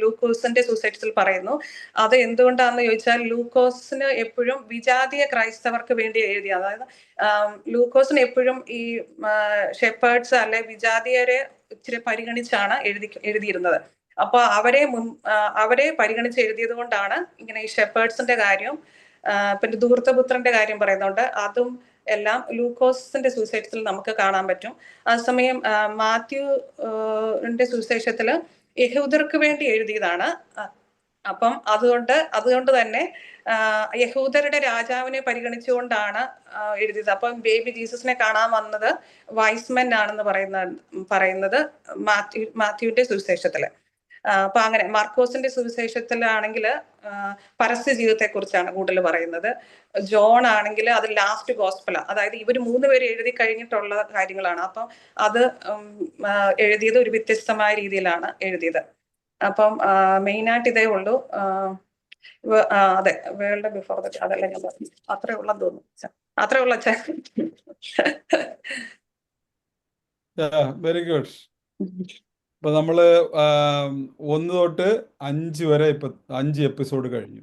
Speaker 4: ലൂക്കോസിന്റെ സുവിശേഷത്തിൽ പറയുന്നു. അത് എന്തുകൊണ്ടാണെന്ന് ചോദിച്ചാൽ ലൂക്കോസിന് എപ്പോഴും വിജാതീയ ക്രൈസ്തവർക്ക് വേണ്ടി എഴുതിയ, അതായത് ലൂക്കോസിന് എപ്പോഴും ഈ ഷെപ്പേർഡ്സ് അല്ലെ വിജാതീയരെ ഇച്ചിരി പരിഗണിച്ചാണ് എഴുതിയിരുന്നത്. അപ്പൊ അവരെ പരിഗണിച്ച് എഴുതിയത് കൊണ്ടാണ് ഇങ്ങനെ ഈ ഷെപ്പേർഡ്സിന്റെ കാര്യം, പിന്നെ ധൂർത്തപുത്രന്റെ കാര്യം പറയുന്നുണ്ട്. അതും എല്ലാം ലൂക്കോസിന്റെ സുവിശേഷത്തിൽ നമുക്ക് കാണാൻ പറ്റും. അതേസമയം മാത്യുവിന്റെ സുവിശേഷത്തില് യഹൂദർക്ക് വേണ്ടി എഴുതിയതാണ്. അപ്പം അതുകൊണ്ട് തന്നെ യഹൂദരുടെ രാജാവിനെ പരിഗണിച്ചുകൊണ്ടാണ് എഴുതിയത്. അപ്പം ബേബി ജീസസിനെ കാണാൻ വന്നത് വൈസ്മെൻ ആണെന്ന് പറയുന്നത് മാത്യുവിന്റെ സുവിശേഷത്തില്. അപ്പൊ അങ്ങനെ മാർക്കോസിന്റെ സുവിശേഷത്തിലാണെങ്കിൽ പരസ്യ ജീവിതത്തെ കുറിച്ചാണ് കൂടുതൽ പറയുന്നത്. ജോൺ ആണെങ്കിൽ അത് ലാസ്റ്റ് ഗോസ്പല, അതായത് ഇവർ 3 പേര് എഴുതി കഴിഞ്ഞിട്ടുള്ള കാര്യങ്ങളാണ്. അപ്പം അത് എഴുതിയത് ഒരു വ്യത്യസ്തമായ രീതിയിലാണ് എഴുതിയത്. അപ്പം മെയിനായിട്ട് ഇതേ ഉള്ളൂ. അതെ, വേൾഡ് ബിഫോർ ദ, അതല്ല ഞാൻ പറഞ്ഞു. അത്രേ ഉള്ളെന്ന് തോന്നുന്നു. അത്രേ ഉള്ള
Speaker 1: വെരി ഗുഡ്. ഇപ്പൊ നമ്മള് 1 തൊട്ട് 5 വരെ ഇപ്പൊ 5 എപ്പിസോഡ് കഴിഞ്ഞു.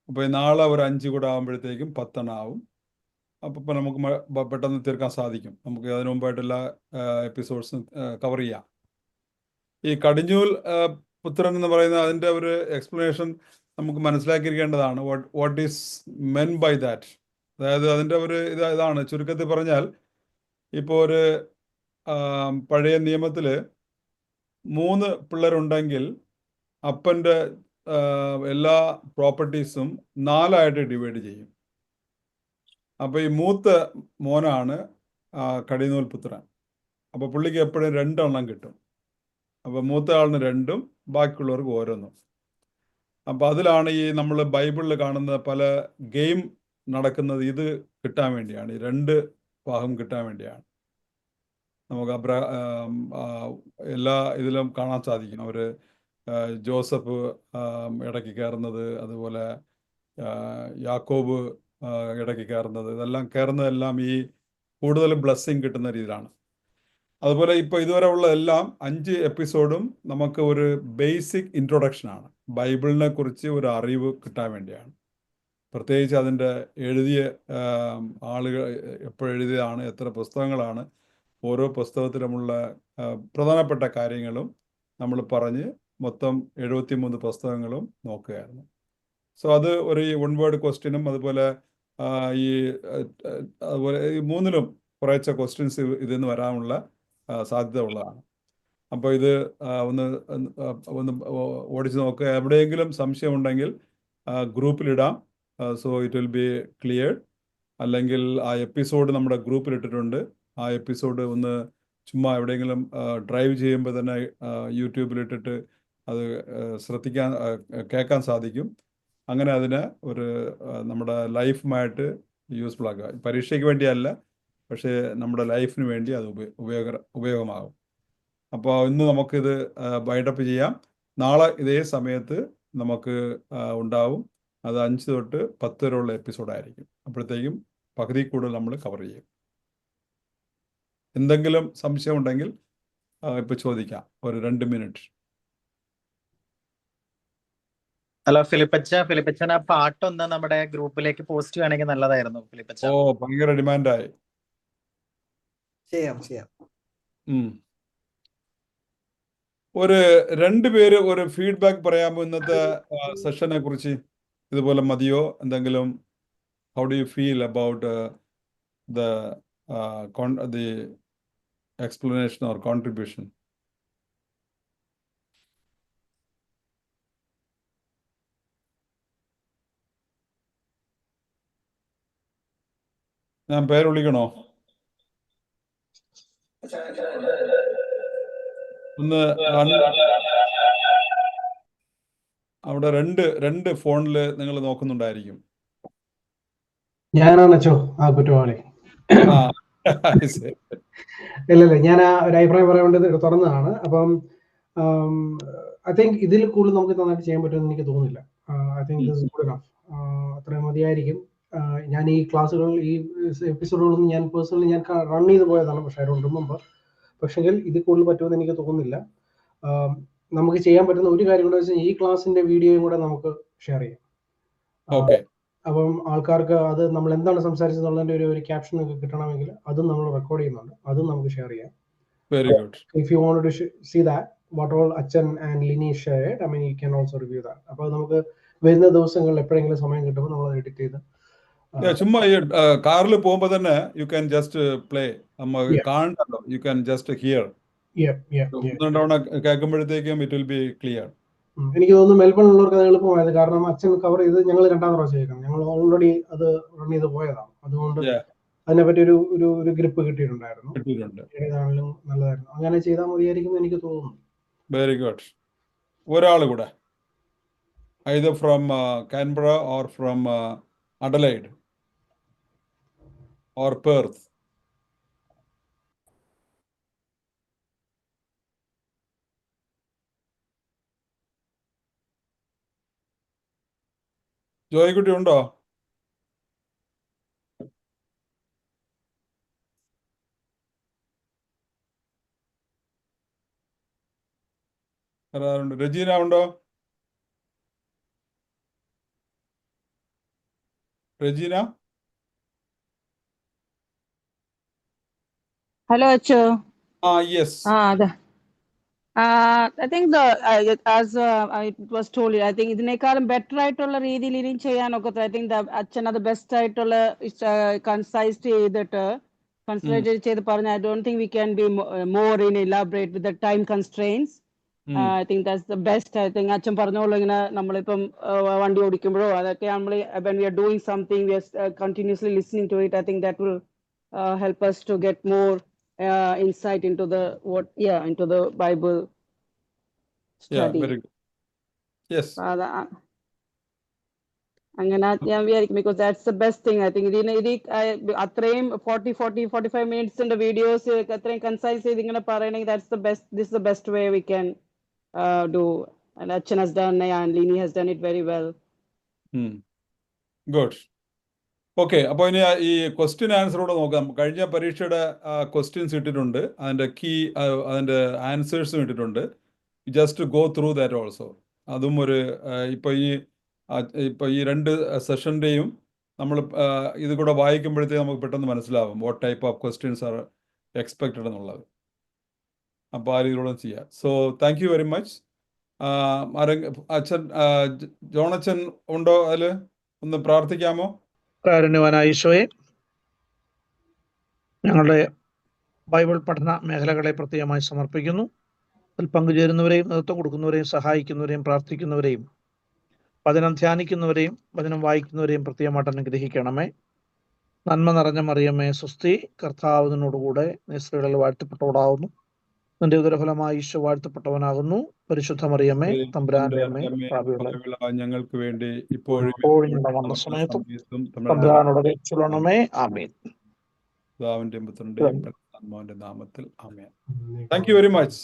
Speaker 1: അപ്പൊ നാളെ ഒരു 5 കൂടെ ആകുമ്പോഴത്തേക്കും 10 ആവും. അപ്പൊ നമുക്ക് പെട്ടെന്ന് തീർക്കാൻ സാധിക്കും. നമുക്ക് അതിനു മുമ്പായിട്ട് എല്ലാ എപ്പിസോഡ്സും കവർ ചെയ്യാം. ഈ കടിഞ്ഞൂൽ പുത്രൻ എന്ന് പറയുന്ന അതിന്റെ ഒരു എക്സ്പ്ലനേഷൻ നമുക്ക് മനസ്സിലാക്കിയിരിക്കേണ്ടതാണ്. What is meant by that. അതായത് അതിന്റെ ഒരു ഇതാണ് ചുരുക്കത്തിൽ പറഞ്ഞാൽ, ഇപ്പോൾ ഒരു പഴയ നിയമത്തില് 3 പിള്ളേരുണ്ടെങ്കിൽ അപ്പൻ്റെ എല്ലാ പ്രോപ്പർട്ടീസും 4ആയിട്ട് ഡിവൈഡ് ചെയ്യും. അപ്പൊ ഈ മൂത്ത മോനാണ് കടിഞ്ഞൂൽ പുത്രൻ. അപ്പൊ പുള്ളിക്ക് എപ്പോഴും 2 എണ്ണം കിട്ടും. അപ്പൊ മൂത്ത ആളിന് 2ഉം ബാക്കിയുള്ളവർക്ക് ഓരോന്നും. അപ്പൊ അതിലാണ് ഈ നമ്മൾ ബൈബിളിൽ കാണുന്ന പല ഗെയിം നടക്കുന്നത് ഇത് കിട്ടാൻ വേണ്ടിയാണ്. ഈ 2 ഭാഗം കിട്ടാൻ വേണ്ടിയാണ്. നമുക്ക് എല്ലാ ഇതിലും കാണാൻ സാധിക്കും. അവര് ജോസഫ് ഇടയ്ക്ക് കയറുന്നത്, അതുപോലെ യാക്കോബ് ഇടയ്ക്ക് കയറുന്നത്, ഇതെല്ലാം കയറുന്നതെല്ലാം ഈ കൂടുതൽ ബ്ലെസ്സിങ് കിട്ടുന്ന രീതിയിലാണ്. അതുപോലെ ഇപ്പോൾ ഇതുവരെ ഉള്ള എല്ലാം 5 എപ്പിസോഡും നമുക്ക് ഒരു ബേസിക് ഇൻട്രൊഡക്ഷനാണ്. ബൈബിളിനെ കുറിച്ച് ഒരു അറിവ് കിട്ടാൻ വേണ്ടിയാണ്. പ്രത്യേകിച്ച് അതിൻ്റെ എഴുതിയ ആളുകൾ എപ്പോഴെഴുതിയതാണ്, എത്ര പുസ്തകങ്ങളാണ്, ഓരോ പുസ്തകത്തിലുമുള്ള പ്രധാനപ്പെട്ട കാര്യങ്ങളും നമ്മൾ പറഞ്ഞ് മൊത്തം 73 പുസ്തകങ്ങളും നോക്കുകയായിരുന്നു. സോ അത് ഒരു വൺ വേർഡ് ക്വസ്റ്റ്യനും അതുപോലെ ഈ അതുപോലെ ഈ മൂന്നിലും കുറേശ്ശെ ക്വസ്റ്റ്യൻസ് ഇതിൽ നിന്ന് വരാനുള്ള സാധ്യത ഉള്ളതാണ്. അപ്പോൾ ഇത് ഒന്ന് ഓടിച്ച് നോക്കുക. എവിടെയെങ്കിലും സംശയമുണ്ടെങ്കിൽ ഗ്രൂപ്പിലിടാം. So it will be cleared. അല്ലെങ്കിൽ ആ എപ്പിസോഡ് നമ്മുടെ ഗ്രൂപ്പിലിട്ടിട്ടുണ്ട്. ആ എപ്പിസോഡ് ഒന്ന് ചുമ്മാ എവിടെയെങ്കിലും ഡ്രൈവ് ചെയ്യുമ്പോൾ തന്നെ യൂട്യൂബിലിട്ടിട്ട് അത് കേൾക്കാൻ സാധിക്കും. അങ്ങനെ അതിന് ഒരു നമ്മുടെ ലൈഫുമായിട്ട് യൂസ്ഫുൾ ആക്കുക. പരീക്ഷയ്ക്ക് വേണ്ടിയല്ല, പക്ഷേ നമ്മുടെ ലൈഫിന് വേണ്ടി അത് ഉപയോഗമാകും. അപ്പോൾ ഇന്ന് നമുക്കിത് വൈൻഡപ്പ് ചെയ്യാം. നാളെ ഇതേ സമയത്ത് നമുക്ക് ഉണ്ടാവും. അത് 5 തൊട്ട് 10 വരെയുള്ള എപ്പിസോഡായിരിക്കും. അപ്പോഴത്തേക്കും പകുതി കൂടുതൽ നമ്മൾ കവർ ചെയ്യും. എന്തെങ്കിലും സംശയം ഉണ്ടെങ്കിൽ ഇപ്പോൾ ചോദിക്കാം. ഒരു 2 മിനിറ്റ്.
Speaker 5: ഹലോ ഫിലിപ്പച്ചൻ, ആ പാട്ടൊന്ന് നമ്മുടെ ഗ്രൂപ്പിലേക്ക് പോസ്റ്റ് ചെയ്യുകയാണെങ്കിൽ നല്ലതായിരുന്നു ഫിലിപ്പച്ച.
Speaker 1: ഓ, ഭയങ്കര ഡിമാൻഡായി.
Speaker 3: ചെയ്യാം.
Speaker 1: ഒരു 2 പേര് ഒരു ഫീഡ്ബാക്ക് പറയാമോ ഇന്നത്തെ സെഷനെ കുറിച്ച്? ഇതുപോലെ മതിയോ? എന്തെങ്കിലും how do you feel about the explanation or contribution? ഞാൻ പേര് വിളിക്കണോ? ഒന്ന് അവിടെ രണ്ട് ഫോണിൽ നിങ്ങൾ നോക്കുന്നുണ്ടായിരിക്കും.
Speaker 6: ഞാനാണ് അച്ചോ ആ കുറ്റവാളി. ഇല്ലല്ല, ഞാൻ ആ ഒരു അഭിപ്രായം പറയാൻ വേണ്ടി തുറന്നതാണ്. അപ്പം ഐ തിങ്ക് ഇതിൽ കൂടുതൽ നമുക്ക് നന്നായിട്ട് ചെയ്യാൻ പറ്റുമെന്ന് എനിക്ക് തോന്നുന്നില്ല. I think this is good enough. അത്രയും മതിയായിരിക്കും. ഞാൻ ഈ ക്ലാസ്സുകൾ, ഈ എപ്പിസോഡുകളൊന്നും ഞാൻ പേഴ്സണലി ഞാൻ റൺ ചെയ്ത് പോയതാണ്, പക്ഷേ ഐ ഡോണ്ട് റിമെമ്പർ. പക്ഷെങ്കിൽ ഇത് കൂടുതൽ പറ്റുമെന്ന് എനിക്ക് തോന്നുന്നില്ല. നമുക്ക് ചെയ്യാൻ പറ്റുന്ന ഒരു കാര്യം കൂടെ വെച്ചാൽ ഈ ക്ലാസ്സിന്റെ വീഡിയോയും കൂടെ നമുക്ക് ഷെയർ ചെയ്യാം. അപ്പം ആൾക്കാർക്ക് അത് നമ്മൾ എന്താണ് സംസാരിച്ചതെന്നുള്ളതിന്റെ ഒരു ക്യാപ്ഷൻ ഒക്കെ കിട്ടണമെങ്കിൽ അതും നമ്മൾ റെക്കോർഡ് ചെയ്യുന്നുണ്ട്. അതും നമുക്ക് ഷെയർ ചെയ്യാം.
Speaker 1: Very good.
Speaker 6: If you want to see that what all അച്ഛൻ and Lini shared, I mean you can also review that. അപ്പോൾ നമുക്ക് വരുന്ന ദിവസങ്ങളിൽ എപ്പോഴെങ്കിലും സമയം കിട്ടുമ്പോൾ നമ്മൾ എഡിറ്റ് ചെയ്ത്
Speaker 1: ചുമ്മാ കാറിൽ പോകുമ്പോ തന്നെ യു ക്യാൻ ജസ്റ്റ് പ്ലേ. കാണണ്ടല്ലോ, യു ക്യാൻ ജസ്റ്റ് ഹിയർ. തവണ കേൾക്കുമ്പോഴത്തേക്കും ഇറ്റ് വിൽ ബി ക്ലിയർ.
Speaker 6: എനിക്ക് തോന്നുന്നു മെൽബണിലുള്ളവർക്ക് അത് എളുപ്പമായത്. കാരണം അച്ഛൻ കവർ ചെയ്ത് ഞങ്ങൾ 2ാം പ്രാവശ്യം കേൾക്കണം. ഞങ്ങൾ ഓൾറെഡി അത് റൺ ചെയ്ത് പോയതാണ്. അതുകൊണ്ട് അതിനെപ്പറ്റി ഒരു ഗ്രിപ്പ് കിട്ടിയിട്ടുണ്ടായിരുന്നു. ഏതാണെങ്കിലും നല്ലതായിരുന്നു. അങ്ങനെ ചെയ്താൽ മതിയായിരിക്കും എനിക്ക് തോന്നുന്നു.
Speaker 1: Very good. ഒരാൾ കൂടെ, either from Canberra or from Adelaide or Perth. Joykutty ഉണ്ടോ? രജീന ഉണ്ടോ? Rajeena?
Speaker 7: Hello, Acho.
Speaker 1: Yes.
Speaker 7: I think as it was told, I think ഇതിനേക്കാളും ബെറ്റർ ആയിട്ടുള്ള രീതിയിൽ ഇനിയും ചെയ്യാനൊക്കെ I think അച്ഛനത് ബെസ്റ്റ് ആയിട്ടുള്ള കൺസൈസ് ചെയ്തിട്ട് കൺസൻട്രേറ്റ് ചെയ്ത് പറഞ്ഞ I don't think we can be more in elaborate with the time constraints. I think that's the best. I think അച്ഛൻ പറഞ്ഞോളൂ, ഇങ്ങനെ നമ്മളിപ്പം വണ്ടി ഓടിക്കുമ്പോഴോ അതൊക്കെ നമ്മൾ when we are doing something we are continuously listening to it. I think that will help us to get more insight into into the Bible study.
Speaker 1: Yeah, very good. Yes.
Speaker 7: അങ്ങനെ ഞാൻ വിചാരിക്കും, because that's the best thing. I think അത്രയും 45 മിനിറ്റ്സിന്റെ videos അത്രയും concise ചെയ്ത് ഇങ്ങനെ പറയണമെങ്കിൽ this is the best way we can do. And Achan has done and Lini has done it very well.
Speaker 1: Good. Okay, അപ്പോൾ ഇനി ഈ ക്വസ്റ്റ്യൻ ആൻസറോടെ നോക്കാം. കഴിഞ്ഞ പരീക്ഷയുടെ ക്വസ്റ്റ്യൻസ് ഇട്ടിട്ടുണ്ട്, അതിൻ്റെ ആൻസേഴ്സും ഇട്ടിട്ടുണ്ട്. Just go through that also. അതും ഒരു ഇപ്പോൾ ഈ 2 സെഷൻ്റെയും നമ്മൾ ഇത് കൂടെ വായിക്കുമ്പോഴത്തേക്ക് നമുക്ക് പെട്ടെന്ന് മനസ്സിലാവും what type of questions are expected എന്നുള്ളത്. അപ്പോൾ ആ രീതിയിലൂടെ ചെയ്യാം. So thank you very much. അച്ഛൻ ജോണച്ചൻ ഉണ്ടോ? അതിൽ ഒന്ന് പ്രാർത്ഥിക്കാമോ?
Speaker 8: കാരുണ്യവാനായ ഈശോയെ, ഞങ്ങളുടെ ബൈബിൾ പഠന മേഖലകളെ പ്രത്യേകമായി സമർപ്പിക്കുന്നു. അതിൽ പങ്കുചേരുന്നവരെയും നേതൃത്വം കൊടുക്കുന്നവരെയും സഹായിക്കുന്നവരെയും പ്രാർത്ഥിക്കുന്നവരെയും വചനം ധ്യാനിക്കുന്നവരെയും വചനം വായിക്കുന്നവരെയും പ്രത്യേകമായിട്ട് അനുഗ്രഹിക്കണമേ. നന്മ നിറഞ്ഞ മറിയമേ സ്വസ്തി, കർത്താവ് നിന്നോടുകൂടെ, നീ സ്ത്രീകളിൽ വാഴ്ത്തപ്പെട്ടവളാകുന്നു, നിന്റെ ഉദരഫലമായി ഈശോ വാഴ്ത്തപ്പെട്ടവനാകുന്നു. പരിശുദ്ധ മറിയമ്മേ തമ്പുരാന്റെ അമ്മേ,
Speaker 1: ഞങ്ങൾക്ക് വേണ്ടി ഇപ്പോഴും
Speaker 8: മരണസമയത്തും തമ്പുരാനോട് രക്ഷപ്പെടണമേ. ആമേൻ.
Speaker 1: പിതാവിന്റെയും പുത്രന്റെയും പരിശുദ്ധാത്മാവിന്റെ നാമത്തിൽ ആമേൻ. Thank you very much.